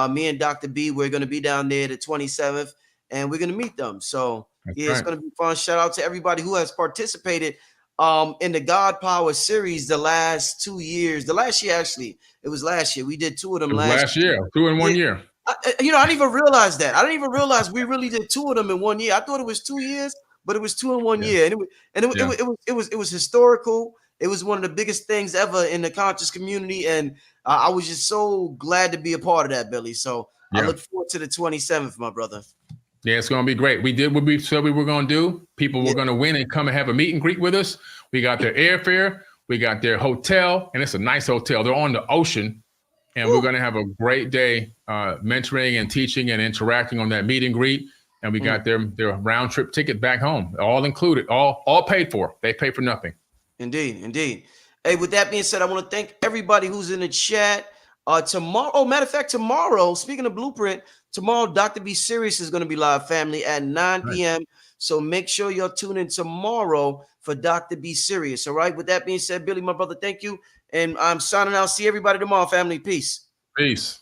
Me and Dr. B, we're going to be down there the 27th, and we're going to meet them. So it's going to be fun. Shout out to everybody who has participated in the God Power series the last 2 years. The last year, actually, it was last year. We did 2 of them last year. 2 in 1 year. I didn't even realize that. I didn't even realize we really did 2 of them in 1 year. I thought it was 2 years, but it was 2 in 1 year, it was historical. It was one of the biggest things ever in the conscious community, and I was just so glad to be a part of that, Billy. So I look forward to the 27th, my brother. Yeah, it's going to be great. We did what we said we were going to do. People were going to win and come and have a meet and greet with us. We got their airfare. We got their hotel, and it's a nice hotel. They're on the ocean, and we're going to have a great day mentoring and teaching and interacting on that meet and greet. And we got their round trip ticket back home, all included, all paid for. They pay for nothing. Indeed. Hey, with that being said, I want to thank everybody who's in the chat. Tomorrow, matter of fact, tomorrow, speaking of Blueprint, tomorrow, Dr. B Serious is going to be live, family, at 9 p.m. So make sure you're tuning in tomorrow for Dr. B Serious. All right. With that being said, Billy, my brother, thank you. And I'm signing out. See everybody tomorrow, family. Peace. Peace.